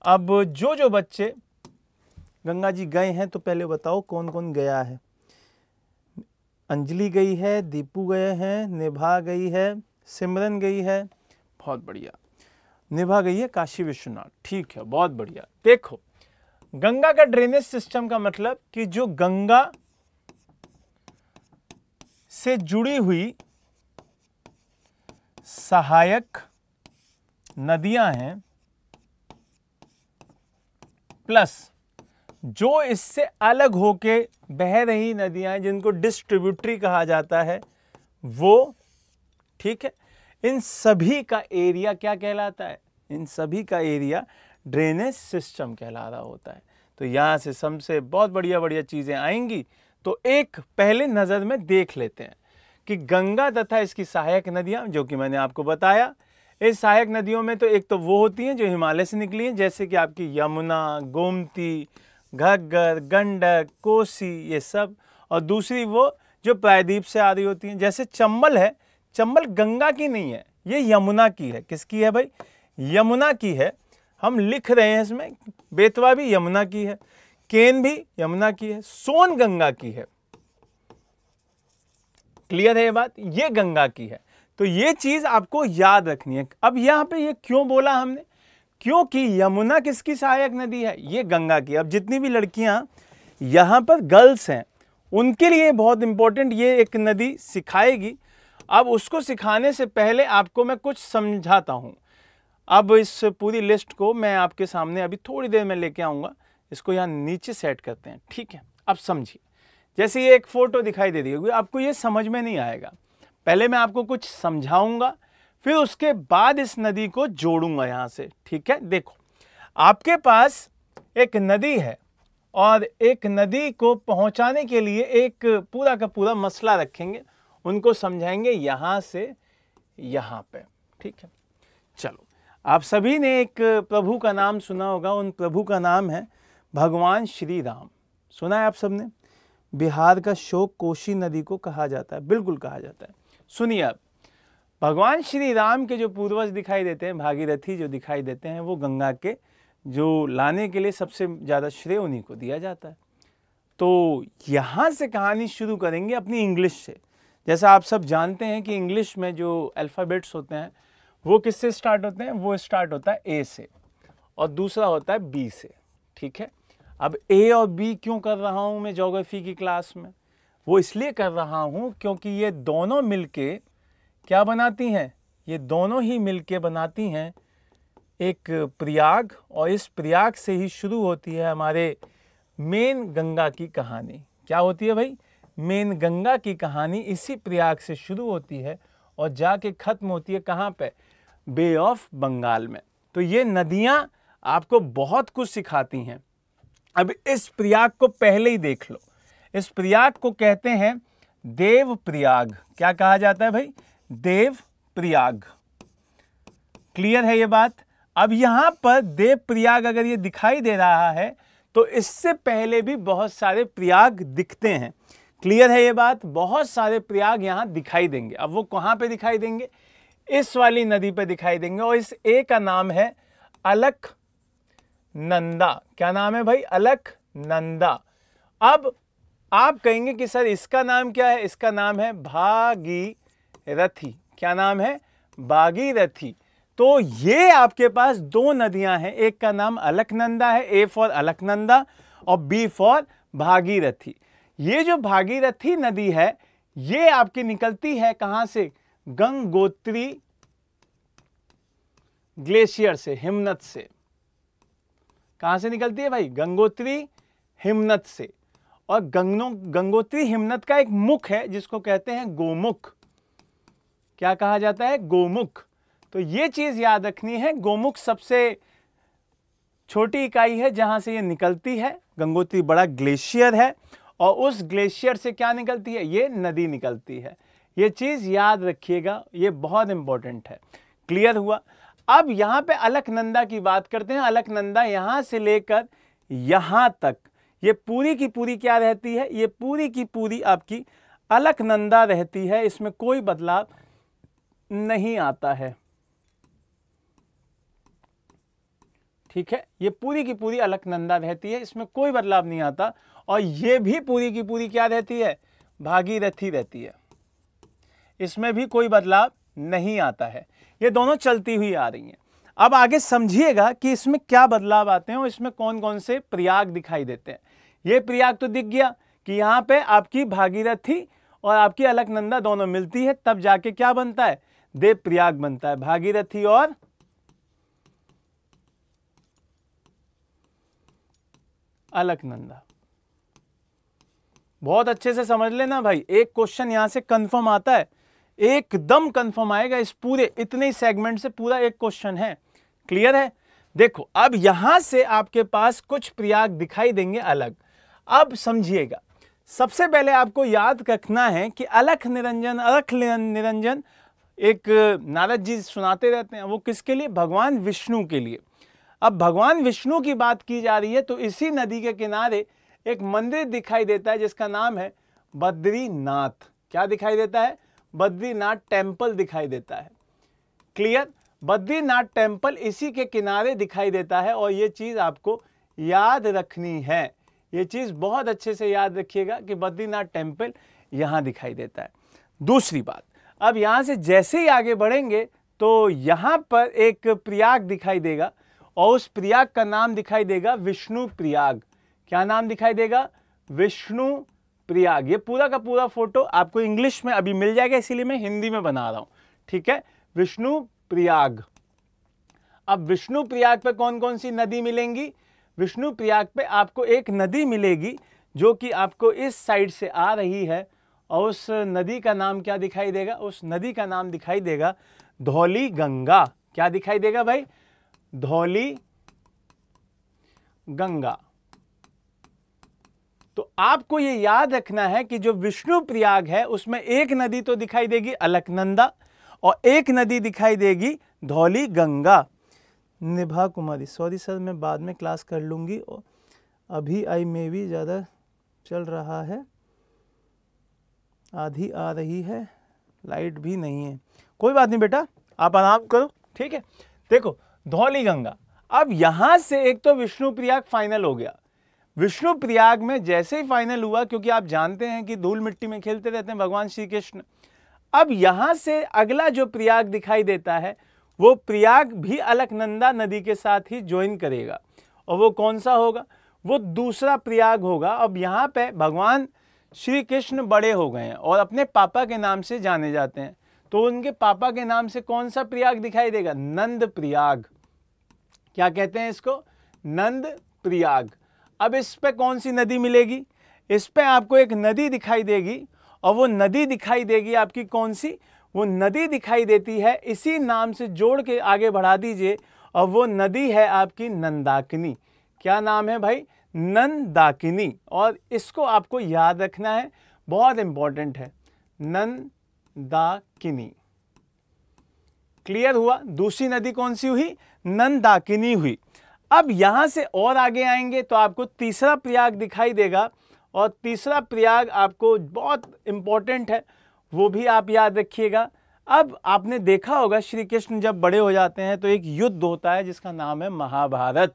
अब जो बच्चे गंगा जी गए हैं तो पहले बताओ कौन कौन गया है। अंजलि गई है, दीपू गए हैं, निभा गई है, सिमरन गई है, बहुत बढ़िया। निभा गई है काशी विश्वनाथ, ठीक है, बहुत बढ़िया। देखो गंगा का ड्रेनेज सिस्टम का मतलब कि जो गंगा से जुड़ी हुई सहायक नदियां हैं प्लस जो इससे अलग होके बह रही नदियां हैं जिनको डिस्ट्रीब्यूटरी कहा जाता है वो, ठीक है। इन सभी का एरिया क्या कहलाता है? इन सभी का एरिया ड्रेनेज सिस्टम कहला रहा होता है। तो यहां से सबसे बहुत बढ़िया बढ़िया चीजें आएंगी। तो एक पहले नजर में देख लेते हैं कि गंगा तथा इसकी सहायक नदियां, जो कि मैंने आपको बताया, इस सहायक नदियों में तो एक तो वो होती हैं जो हिमालय से निकली हैं, जैसे कि आपकी यमुना, गोमती, घग्गर, गंडक, कोसी, ये सब। और दूसरी वो जो प्रायद्वीप से आ रही होती हैं, जैसे चंबल है। चंबल गंगा की नहीं है, ये यमुना की है। किसकी है भाई? यमुना की है। हम लिख रहे हैं इसमें, बेतवा भी यमुना की है, केन भी यमुना की है, सोन गंगा की है। क्लियर है ये बात? ये गंगा की है। तो ये चीज आपको याद रखनी है। अब यहां पे ये क्यों बोला हमने? क्योंकि यमुना किसकी सहायक नदी है? ये गंगा की। अब जितनी भी लड़कियां यहां पर गर्ल्स हैं उनके लिए बहुत इंपॉर्टेंट ये एक नदी सिखाएगी। अब उसको सिखाने से पहले आपको मैं कुछ समझाता हूं। अब इस पूरी लिस्ट को मैं आपके सामने अभी थोड़ी देर में लेके आऊंगा। इसको यहां नीचे सेट करते हैं, ठीक है। अब समझिए, जैसे ये एक फोटो दिखाई दे रही होगी, आपको ये समझ में नहीं आएगा। पहले मैं आपको कुछ समझाऊंगा, फिर उसके बाद इस नदी को जोड़ूंगा यहां से, ठीक है। देखो आपके पास एक नदी है और एक नदी को पहुंचाने के लिए एक पूरा का पूरा मसला रखेंगे, उनको समझाएंगे यहां से यहां पे, ठीक है। चलो, आप सभी ने एक प्रभु का नाम सुना होगा। उन प्रभु का नाम है भगवान श्री राम। सुना है आप सबने? बिहार का शोक कोसी नदी को कहा जाता है, बिल्कुल कहा जाता है। सुनिए, अब भगवान श्री राम के जो पूर्वज दिखाई देते हैं, भागीरथी जो दिखाई देते हैं, वो गंगा के जो लाने के लिए सबसे ज़्यादा श्रेय उन्हीं को दिया जाता है। तो यहाँ से कहानी शुरू करेंगे अपनी इंग्लिश से। जैसा आप सब जानते हैं कि इंग्लिश में जो अल्फ़ाबेट्स होते हैं वो किससे स्टार्ट होते हैं? वो स्टार्ट होता है ए से और दूसरा होता है बी से, ठीक है। अब ए और बी क्यों कर रहा हूँ मैं ज्योग्राफी की क्लास में? वो इसलिए कर रहा हूँ क्योंकि ये दोनों मिलके क्या बनाती हैं? ये दोनों ही मिलके बनाती हैं एक प्रयाग, और इस प्रयाग से ही शुरू होती है हमारे मेन गंगा की कहानी। क्या होती है भाई? मेन गंगा की कहानी इसी प्रयाग से शुरू होती है और जाके खत्म होती है कहाँ पे? बे ऑफ बंगाल में। तो ये नदियाँ आपको बहुत कुछ सिखाती हैं। अब इस प्रयाग को पहले ही देख लो। इस प्रयाग को कहते हैं देव प्रयाग। क्या कहा जाता है भाई? देव प्रयाग। क्लियर है ये बात? अब यहां पर देव प्रयाग अगर ये दिखाई दे रहा है तो इससे पहले भी बहुत सारे प्रयाग दिखते हैं। क्लियर है ये बात? बहुत सारे प्रयाग यहां दिखाई देंगे। अब वो कहां पे दिखाई देंगे? इस वाली नदी पे दिखाई देंगे और इस ए का नाम है अलकनंदा। क्या नाम है भाई? अलकनंदा। अब आप कहेंगे कि सर इसका नाम क्या है? इसका नाम है भागीरथी। क्या नाम है? भागीरथी। तो ये आपके पास दो नदियां हैं, एक का नाम अलकनंदा है, ए फॉर अलकनंदा और बी फॉर भागीरथी। ये जो भागीरथी नदी है ये आपकी निकलती है कहां से? गंगोत्री ग्लेशियर से, हिमनद से। कहां से निकलती है भाई? गंगोत्री हिमनद से। और गंगोत्री हिमनद का एक मुख है जिसको कहते हैं गोमुख। क्या कहा जाता है? गोमुख। तो ये चीज याद रखनी है, गोमुख सबसे छोटी इकाई है जहां से ये निकलती है। गंगोत्री बड़ा ग्लेशियर है और उस ग्लेशियर से क्या निकलती है? ये नदी निकलती है। ये चीज याद रखिएगा, ये बहुत इंपॉर्टेंट है। क्लियर हुआ? अब यहां पे अलकनंदा की बात करते हैं। अलकनंदा यहां से लेकर यहां तक ये पूरी की पूरी क्या रहती है? ये पूरी की पूरी आपकी अलकनंदा रहती है, इसमें कोई बदलाव नहीं आता है। ठीक है, ये पूरी की पूरी अलकनंदा रहती है, इसमें कोई बदलाव नहीं आता। और ये भी पूरी की पूरी क्या रहती है? भागीरथी रहती है, इसमें भी कोई बदलाव नहीं आता है। ये दोनों चलती हुई आ रही हैं। अब आगे समझिएगा कि इसमें क्या बदलाव आते हैं और इसमें कौन कौन से प्रयाग दिखाई देते हैं। ये प्रयाग तो दिख गया कि यहाँ पे आपकी भागीरथी और आपकी अलकनंदा दोनों मिलती है, तब जाके क्या बनता है? देव प्रयाग बनता है। भागीरथी और अलकनंदा। बहुत अच्छे से समझ लेना भाई, एक क्वेश्चन यहां से कंफर्म आता है, एकदम कंफर्म आएगा। इस पूरे इतने सेगमेंट से पूरा एक क्वेश्चन है। क्लियर है? देखो अब यहां से आपके पास कुछ प्रयाग दिखाई देंगे अलग। अब समझिएगा, सबसे पहले आपको याद रखना है कि अलख निरंजन एक नारद जी सुनाते रहते हैं, वो किसके लिए? भगवान विष्णु के लिए। अब भगवान विष्णु की बात की जा रही है तो इसी नदी के किनारे एक मंदिर दिखाई देता है जिसका नाम है बद्रीनाथ। क्या दिखाई देता है? बद्रीनाथ टेम्पल दिखाई देता है। क्लियर? बद्रीनाथ टेम्पल इसी के किनारे दिखाई देता है और ये चीज आपको याद रखनी है। ये चीज बहुत अच्छे से याद रखिएगा कि बद्रीनाथ टेम्पल यहां दिखाई देता है। दूसरी बात, अब यहां से जैसे ही आगे बढ़ेंगे तो यहां पर एक प्रयाग दिखाई देगा और उस प्रयाग का नाम दिखाई देगा विष्णु प्रयाग। क्या नाम दिखाई देगा? विष्णु प्रयाग। ये पूरा का पूरा फोटो आपको इंग्लिश में अभी मिल जाएगा, इसीलिए मैं हिंदी में बना रहा हूं। ठीक है, विष्णु प्रयाग। अब विष्णु प्रयाग पे कौन कौन सी नदी मिलेंगी? विष्णु प्रयाग पे आपको एक नदी मिलेगी जो कि आपको इस साइड से आ रही है और उस नदी का नाम क्या दिखाई देगा? उस नदी का नाम दिखाई देगा धौली गंगा। क्या दिखाई देगा भाई? धौली गंगा। तो आपको ये याद रखना है कि जो विष्णु प्रयाग है उसमें एक नदी तो दिखाई देगी अलकनंदा और एक नदी दिखाई देगी धौली गंगा। निभा कुमारी, सॉरी सर मैं बाद में क्लास कर लूंगी, और अभी आई में भी ज़्यादा चल रहा है, आधी आ रही है, लाइट भी नहीं है, कोई बात नहीं बेटा, आप आराम करो, ठीक है। देखो धौली गंगा, अब यहां से एक तो विष्णु प्रयाग फाइनल हो गया। विष्णु प्रयाग में जैसे ही फाइनल हुआ, क्योंकि आप जानते हैं कि धूल मिट्टी में खेलते रहते हैं भगवान श्री कृष्ण, अब यहां से अगला जो प्रयाग दिखाई देता है वो प्रयाग भी अलकनंदा नदी के साथ ही ज्वाइन करेगा, और वो कौन सा होगा, वो दूसरा प्रयाग होगा। अब यहाँ पे भगवान श्री कृष्ण बड़े हो गए हैं और अपने पापा के नाम से जाने जाते हैं, तो उनके पापा के नाम से कौन सा प्रयाग दिखाई देगा, नंद प्रयाग। क्या कहते हैं इसको, नंद प्रयाग। अब इस पे कौन सी नदी मिलेगी, इस पे आपको एक नदी दिखाई देगी, और वो नदी दिखाई देगी आपकी कौन सी, वो नदी दिखाई देती है, इसी नाम से जोड़ के आगे बढ़ा दीजिए, और वो नदी है आपकी नंदाकिनी। क्या नाम है भाई, नंदाकिनी। और इसको आपको याद रखना है, बहुत इंपॉर्टेंट है, नंदाकिनी। क्लियर हुआ, दूसरी नदी कौन सी हुई, नंदाकिनी हुई। अब यहां से और आगे आएंगे तो आपको तीसरा प्रयाग दिखाई देगा, और तीसरा प्रयाग आपको बहुत इंपॉर्टेंट है, वो भी आप याद रखिएगा। अब आपने देखा होगा श्री कृष्ण जब बड़े हो जाते हैं तो एक युद्ध होता है जिसका नाम है महाभारत।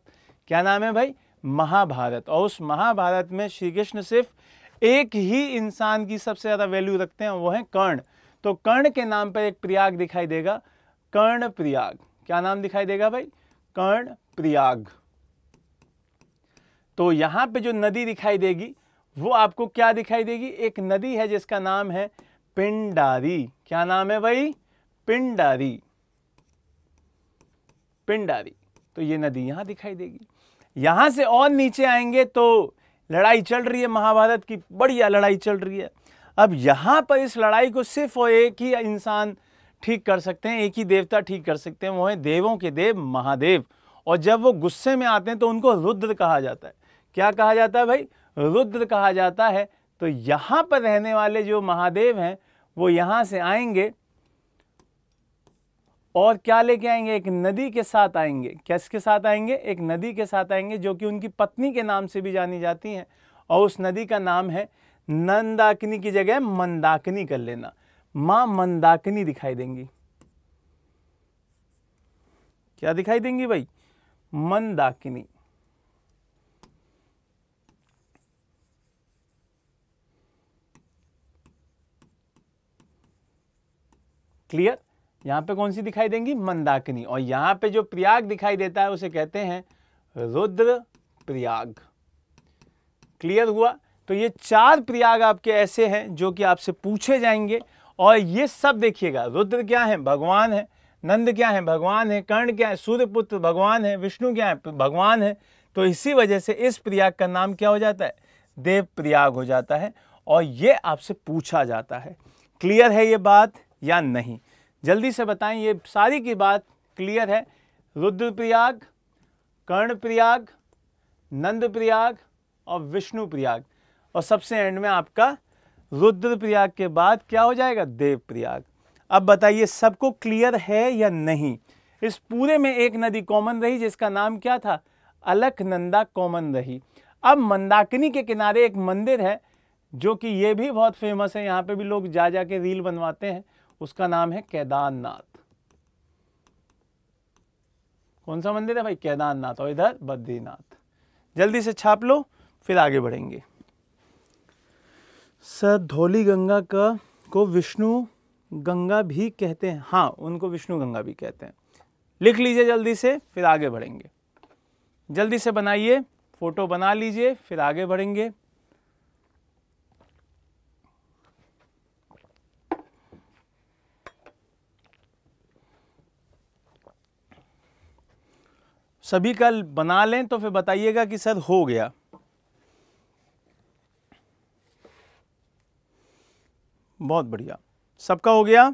क्या नाम है भाई, महाभारत। और उस महाभारत में श्री कृष्ण सिर्फ एक ही इंसान की सबसे ज्यादा वैल्यू रखते हैं, वो है कर्ण। तो कर्ण के नाम पर एक प्रयाग दिखाई देगा, कर्ण प्रयाग। क्या नाम दिखाई देगा भाई, कर्ण प्रयाग। तो यहां पे जो नदी दिखाई देगी वो आपको क्या दिखाई देगी, एक नदी है जिसका नाम है पिंडारी। क्या नाम है भाई, पिंडारी, पिंडारी। तो ये नदी यहां दिखाई देगी। यहां से और नीचे आएंगे तो लड़ाई चल रही है महाभारत की, बढ़िया लड़ाई चल रही है। अब यहां पर इस लड़ाई को सिर्फ और एक ही इंसान ठीक कर सकते हैं, एक ही देवता ठीक कर सकते हैं, वो है देवों के देव महादेव। और जब वो गुस्से में आते हैं तो उनको रुद्र कहा जाता है। क्या कहा जाता है भाई, रुद्र कहा जाता है। तो यहां पर रहने वाले जो महादेव हैं वो यहां से आएंगे और क्या लेके आएंगे, एक नदी के साथ आएंगे। किसके साथ आएंगे, एक नदी के साथ आएंगे जो कि उनकी पत्नी के नाम से भी जानी जाती हैं, और उस नदी का नाम है नंदाकिनी की जगह मंदाकिनी कर लेना, मां मंदाकिनी दिखाई देंगी। क्या दिखाई देंगी भाई, मंदाकिनी। क्लियर, यहां पे कौन सी दिखाई देंगी, मंदाकिनी। और यहां पे जो प्रयाग दिखाई देता है उसे कहते हैं रुद्र प्रयाग। क्लियर हुआ। तो ये 4 प्रयाग आपके ऐसे हैं जो कि आपसे पूछे जाएंगे, और ये सब देखिएगा, रुद्र क्या है, भगवान है, नंद क्या है, भगवान है, कर्ण क्या है, सूर्यपुत्र भगवान है, विष्णु क्या है, भगवान है। तो इसी वजह से इस प्रयाग का नाम क्या हो जाता है, देव प्रयाग हो जाता है, और ये आपसे पूछा जाता है। क्लियर है ये बात या नहीं, जल्दी से बताएं, ये सारी की बात क्लियर है। रुद्र प्रयाग, कर्ण प्रयाग, नंद प्रयाग और विष्णु प्रयाग, और सबसे एंड में आपका रुद्र प्रयाग के बाद क्या हो जाएगा, देव प्रयाग। अब बताइए सबको क्लियर है या नहीं। इस पूरे में एक नदी कॉमन रही जिसका नाम क्या था, अलकनंदा कॉमन रही। अब मंदाकिनी के किनारे एक मंदिर है जो कि ये भी बहुत फेमस है, यहाँ पे भी लोग जा जा के रील बनवाते हैं, उसका नाम है केदारनाथ। कौन सा मंदिर है भाई, केदारनाथ। और इधर बद्रीनाथ। जल्दी से छाप लो फिर आगे बढ़ेंगे। सर धौली गंगा को विष्णु गंगा भी कहते हैं, हाँ उनको विष्णु गंगा भी कहते हैं। लिख लीजिए जल्दी से फिर आगे बढ़ेंगे। जल्दी से बनाइए, फोटो बना लीजिए फिर आगे बढ़ेंगे। सभी का बना लें तो फिर बताइएगा कि सर हो गया। बहुत बढ़िया, सबका हो गया।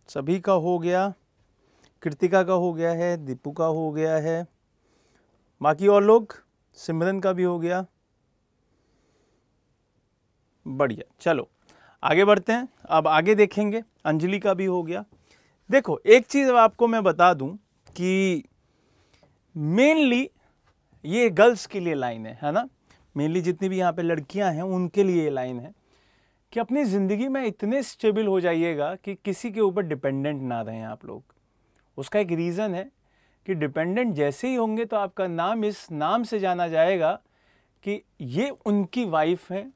सभी का हो गया, कृतिका का हो गया है, दीपू का हो गया है, बाकी और लोग, सिमरन का भी हो गया। बढ़िया, चलो आगे बढ़ते हैं। अब आगे देखेंगे, अंजलि का भी हो गया। देखो एक चीज़ आपको मैं बता दूं कि मेनली ये गर्ल्स के लिए लाइन है ना, मेनली जितनी भी यहाँ पे लड़कियाँ हैं उनके लिए ये लाइन है कि अपनी ज़िंदगी में इतने स्टेबल हो जाइएगा कि किसी के ऊपर डिपेंडेंट ना रहें आप लोग। उसका एक रीज़न है कि डिपेंडेंट जैसे ही होंगे तो आपका नाम इस नाम से जाना जाएगा कि ये उनकी वाइफ है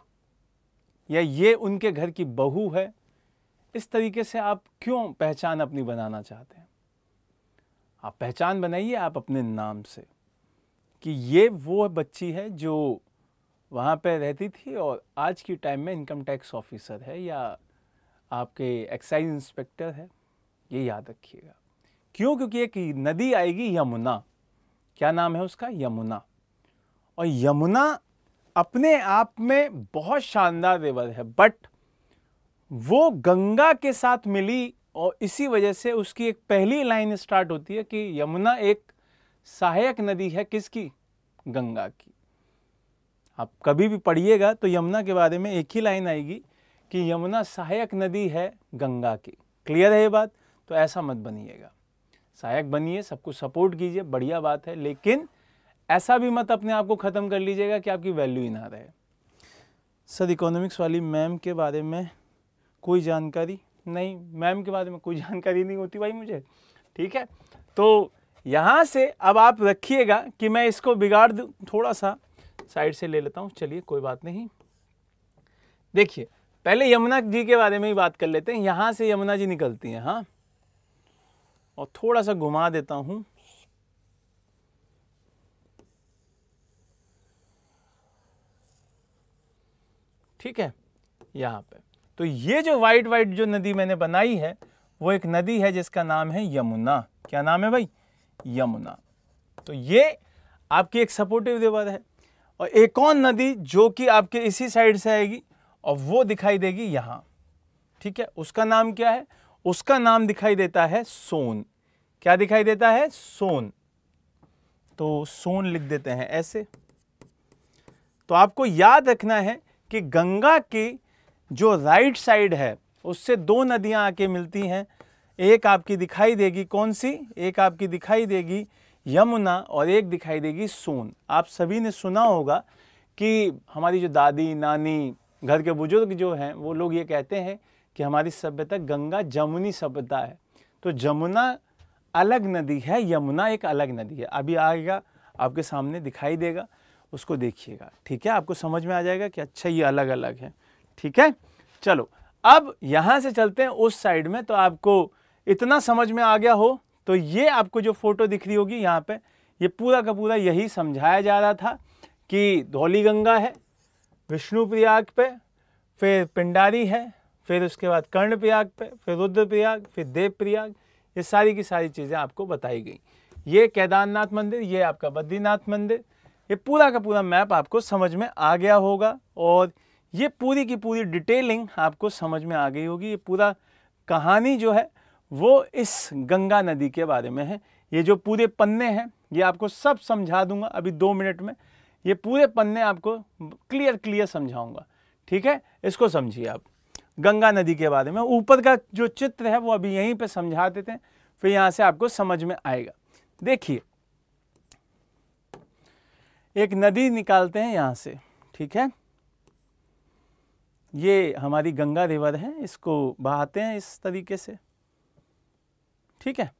या ये उनके घर की बहू है। इस तरीके से आप क्यों पहचान अपनी बनाना चाहते हैं? आप पहचान बनाइए आप अपने नाम से कि ये वो बच्ची है जो वहाँ पे रहती थी और आज की टाइम में इनकम टैक्स ऑफिसर है या आपके एक्साइज इंस्पेक्टर है। ये याद रखिएगा। क्यों? क्योंकि एक नदी आएगी यमुना, क्या नाम है उसका? यमुना। और यमुना अपने आप में बहुत शानदार रिवर है, बट वो गंगा के साथ मिली और इसी वजह से उसकी एक पहली लाइन स्टार्ट होती है कि यमुना एक सहायक नदी है किसकी? गंगा की। आप कभी भी पढ़िएगा तो यमुना के बारे में एक ही लाइन आएगी कि यमुना सहायक नदी है गंगा की। क्लियर है ये बात? तो ऐसा मत बनिएगा, सहायक बनिए, सबको सपोर्ट कीजिए, बढ़िया बात है, लेकिन ऐसा भी मत अपने आप को ख़त्म कर लीजिएगा कि आपकी वैल्यू ही ना रहे। सर इकोनॉमिक्स वाली मैम के बारे में कोई जानकारी नहीं? मैम के बारे में कोई जानकारी नहीं होती भाई मुझे, ठीक है। तो यहाँ से अब आप रखिएगा कि मैं इसको बिगाड़ दूँ, थोड़ा सा साइड से ले लेता हूँ, चलिए कोई बात नहीं। देखिए पहले यमुना जी के बारे में ही बात कर लेते हैं। यहाँ से यमुना जी निकलती हैं, हाँ, और थोड़ा सा घुमा देता हूँ। ठीक है, यहाँ पे तो ये जो वाइट वाइट जो नदी मैंने बनाई है वो एक नदी है जिसका नाम है यमुना। क्या नाम है भाई? यमुना। तो ये आपकी एक सपोर्टिव रिवर है। और एक और नदी जो कि आपके इसी साइड से आएगी और वो दिखाई देगी यहाँ, ठीक है। उसका नाम क्या है? उसका नाम दिखाई देता है सोन। क्या दिखाई देता है? सोन। तो सोन लिख देते हैं ऐसे। तो आपको याद रखना है कि गंगा की जो राइट साइड है उससे दो नदियां आके मिलती हैं। एक आपकी दिखाई देगी कौन सी? एक आपकी दिखाई देगी यमुना और एक दिखाई देगी सोन। आप सभी ने सुना होगा कि हमारी जो दादी नानी घर के बुजुर्ग जो हैं वो लोग ये कहते हैं कि हमारी सभ्यता गंगा जमुनी सभ्यता है। तो जमुना अलग नदी है, यमुना एक अलग नदी है। अभी आएगा आपके सामने दिखाई देगा, उसको देखिएगा, ठीक है। आपको समझ में आ जाएगा कि अच्छा ये अलग अलग है, ठीक है। चलो अब यहाँ से चलते हैं उस साइड में। तो आपको इतना समझ में आ गया हो तो ये आपको जो फोटो दिख रही होगी यहाँ पे, ये पूरा का पूरा यही समझाया जा रहा था कि धौली गंगा है विष्णुप्रयाग पे, फिर पिंडारी है, फिर उसके बाद कर्णप्रयाग पे, फिर रुद्रप्रयाग, फिर देवप्रयाग। ये सारी की सारी चीज़ें आपको बताई गई। ये केदारनाथ मंदिर, ये आपका बद्रीनाथ मंदिर, ये पूरा का पूरा मैप आपको समझ में आ गया होगा और ये पूरी की पूरी डिटेलिंग आपको समझ में आ गई होगी। ये पूरा कहानी जो है वो इस गंगा नदी के बारे में है। ये जो पूरे पन्ने हैं ये आपको सब समझा दूंगा अभी 2 मिनट में। ये पूरे पन्ने आपको क्लियर समझाऊंगा, ठीक है। इसको समझिए आप गंगा नदी के बारे में। ऊपर का जो चित्र है वो अभी यहीं पे समझा देते हैं, फिर यहाँ से आपको समझ में आएगा। देखिए एक नदी निकालते हैं यहाँ से, ठीक है। ये हमारी गंगा रिवर है, इसको बहाते हैं इस तरीके से, ठीक है।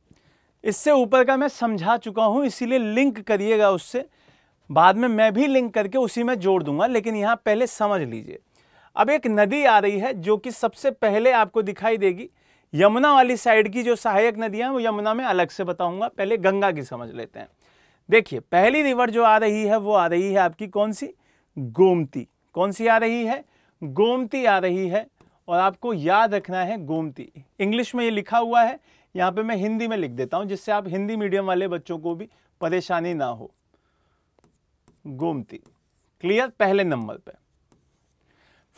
इससे ऊपर का मैं समझा चुका हूं, इसीलिए लिंक करिएगा उससे। बाद में मैं भी लिंक करके उसी में जोड़ दूंगा, लेकिन यहां पहले समझ लीजिए। अब एक नदी आ रही है जो कि सबसे पहले आपको दिखाई देगी। यमुना वाली साइड की जो सहायक नदियां वो यमुना में अलग से बताऊंगा, पहले गंगा की समझ लेते हैं। देखिए पहली रिवर जो आ रही है वो आ रही है आपकी कौन सी? गोमती। कौन सी आ रही है? गोमती आ रही है। और आपको याद रखना है गोमती, इंग्लिश में ये लिखा हुआ है, यहाँ पे मैं हिंदी में लिख देता हूं जिससे आप हिंदी मीडियम वाले बच्चों को भी परेशानी ना हो। गोमती, क्लियर? पहले नंबर पे।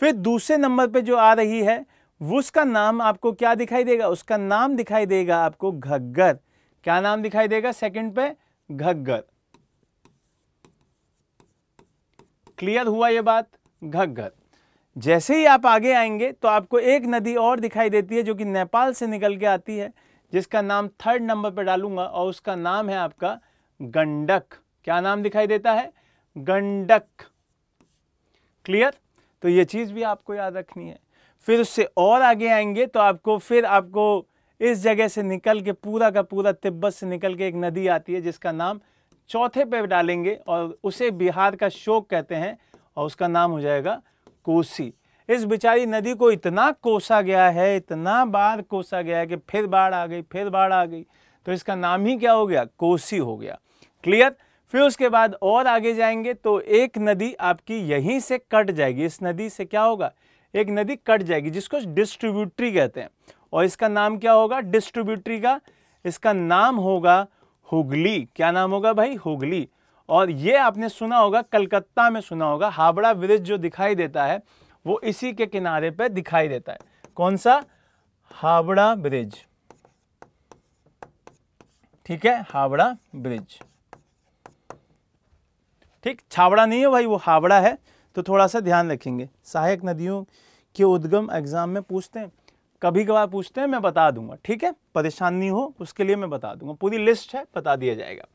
फिर दूसरे नंबर पे जो आ रही है वो उसका नाम आपको क्या दिखाई देगा? उसका नाम दिखाई देगा आपको घग्गर। क्या नाम दिखाई देगा सेकंड पे? घग्गर। क्लियर हुआ ये बात? घग्गर। जैसे ही आप आगे आएंगे तो आपको एक नदी और दिखाई देती है जो कि नेपाल से निकल के आती है, जिसका नाम 3rd नंबर पर डालूंगा और उसका नाम है आपका गंडक। क्या नाम दिखाई देता है? गंडक। क्लियर? तो ये चीज भी आपको याद रखनी है। फिर उससे और आगे आएंगे तो आपको इस जगह से निकल के पूरा का पूरा तिब्बत से निकल के एक नदी आती है जिसका नाम चौथे पे डालेंगे और उसे बिहार का शोक कहते हैं और उसका नाम हो जाएगा कोसी। इस बेचारी नदी को इतना कोसा गया है, इतना बार कोसा गया है कि फिर बाढ़ आ गई, फिर बाढ़ आ गई, तो इसका नाम ही क्या हो गया? कोसी हो गया। क्लियर? फिर उसके बाद और आगे जाएंगे तो एक नदी आपकी यहीं से कट जाएगी। इस नदी से क्या होगा? एक नदी कट जाएगी जिसको डिस्ट्रीब्यूटरी कहते हैं और इसका नाम क्या होगा? डिस्ट्रीब्यूटरी का इसका नाम होगा हुगली। क्या नाम होगा भाई? हुगली। और ये आपने सुना होगा, कलकत्ता में सुना होगा, हावड़ा ब्रिज जो दिखाई देता है वो इसी के किनारे पे दिखाई देता है। कौन सा? हावड़ा ब्रिज। ठीक है, हावड़ा ब्रिज। ठीक, छावड़ा नहीं है भाई, वो हावड़ा है, तो थोड़ा सा ध्यान रखेंगे। सहायक नदियों के उद्गम एग्जाम में पूछते हैं, कभी कभार पूछते हैं, मैं बता दूंगा। ठीक है, परेशान नहीं हो, उसके लिए मैं बता दूंगा, पूरी लिस्ट है, बता दिया जाएगा।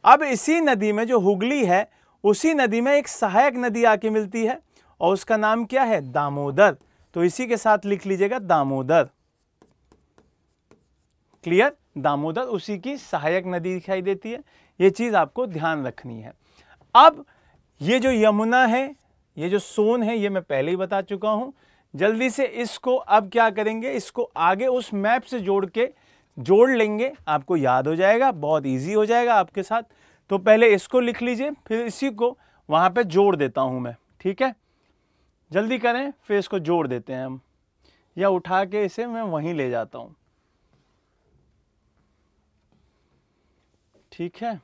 अब इसी नदी में जो हुगली है, उसी नदी में एक सहायक नदी आके मिलती है और उसका नाम क्या है? दामोदर। तो इसी के साथ लिख लीजिएगा दामोदर। क्लियर? दामोदर उसी की सहायक नदी दिखाई देती है। ये चीज आपको ध्यान रखनी है। अब ये जो यमुना है, ये जो सोन है, ये मैं पहले ही बता चुका हूं। जल्दी से इसको अब क्या करेंगे? इसको आगे उस मैप से जोड़ लेंगे, आपको याद हो जाएगा, बहुत इजी हो जाएगा आपके साथ। तो पहले इसको लिख लीजिए, फिर इसी को वहां पे जोड़ देता हूं मैं। ठीक है, जल्दी करें, फिर इसको जोड़ देते हैं हम, या उठा के इसे मैं वहीं ले जाता हूं। ठीक है,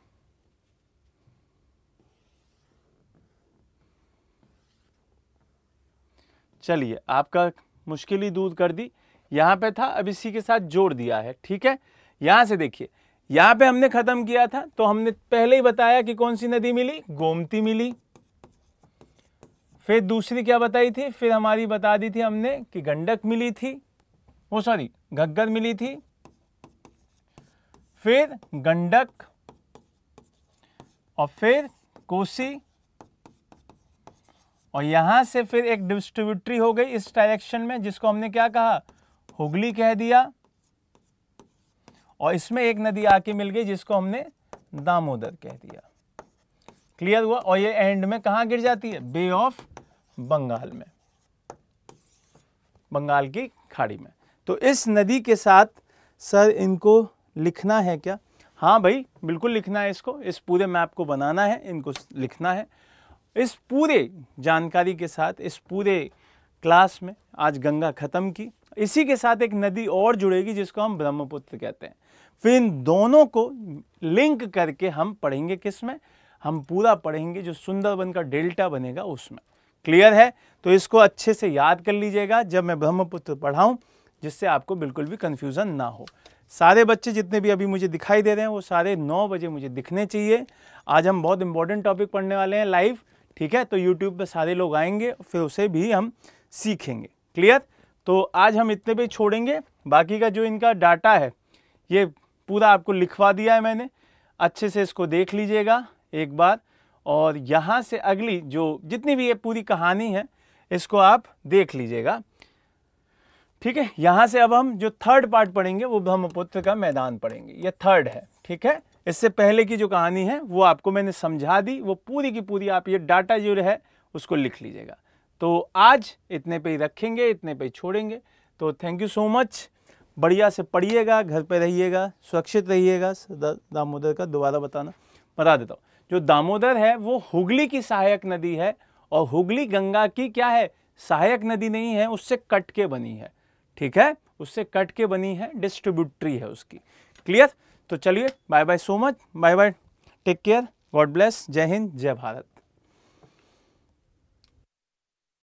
चलिए, आपका मुश्किल ही दूर कर दी। यहां पे था, अब इसी के साथ जोड़ दिया है। ठीक है, यहां से देखिए, यहां पे हमने खत्म किया था तो हमने पहले ही बताया कि कौन सी नदी मिली? गोमती मिली। फिर दूसरी क्या बताई थी? फिर हमारी बता दी थी हमने कि गंडक मिली थी, वो सॉरी घग्गर मिली थी। फिर गंडक और फिर कोसी, और यहां से फिर एक डिस्ट्रीब्यूटरी हो गई इस डायरेक्शन में, जिसको हमने क्या कहा? हुगली कह दिया। और इसमें एक नदी आके मिल गई जिसको हमने दामोदर कह दिया। क्लियर हुआ? और ये एंड में कहां गिर जाती है? बे ऑफ बंगाल में, बंगाल की खाड़ी में। तो इस नदी के साथ सर इनको लिखना है क्या? हाँ भाई, बिल्कुल लिखना है इसको, इस पूरे मैप को बनाना है, इनको लिखना है। इस पूरे जानकारी के साथ, इस पूरे क्लास में आज गंगा खत्म की। इसी के साथ एक नदी और जुड़ेगी जिसको हम ब्रह्मपुत्र कहते हैं। फिर इन दोनों को लिंक करके हम पढ़ेंगे किसमें? हम पूरा पढ़ेंगे जो सुंदरबन का डेल्टा बनेगा उसमें। क्लियर है? तो इसको अच्छे से याद कर लीजिएगा जब मैं ब्रह्मपुत्र पढ़ाऊं, जिससे आपको बिल्कुल भी कंफ्यूजन ना हो। सारे बच्चे जितने भी अभी मुझे दिखाई दे रहे हैं वो सारे 9 बजे मुझे दिखने चाहिए। आज हम बहुत इंपॉर्टेंट टॉपिक पढ़ने वाले हैं लाइव। ठीक है, तो यूट्यूब पे सारे लोग आएंगे, फिर उसे भी हम सीखेंगे। क्लियर? तो आज हम इतने पे छोड़ेंगे, बाकी का जो इनका डाटा है ये पूरा आपको लिखवा दिया है मैंने, अच्छे से इसको देख लीजिएगा एक बार। और यहाँ से अगली जो जितनी भी ये पूरी कहानी है इसको आप देख लीजिएगा। ठीक है, यहाँ से अब हम जो थर्ड पार्ट पढ़ेंगे वो ब्रह्मपुत्र का मैदान पढ़ेंगे, ये थर्ड है। ठीक है, इससे पहले की जो कहानी है वो आपको मैंने समझा दी, वो पूरी की पूरी आप ये डाटा जो है उसको लिख लीजिएगा। तो आज इतने पे ही रखेंगे, इतने पे ही छोड़ेंगे। तो थैंक यू सो मच, बढ़िया से पढ़िएगा, घर पे रहिएगा, सुरक्षित रहिएगा। दामोदर का दोबारा बता देता हूँ, जो दामोदर है वो हुगली की सहायक नदी है, और हुगली गंगा की क्या है? सहायक नदी नहीं है, उससे कट के बनी है। ठीक है, उससे कट के बनी है, डिस्ट्रीब्यूटरी है उसकी। क्लियर? तो चलिए, bye bye so much, bye bye, take care, God bless, जय हिंद, जय भारत।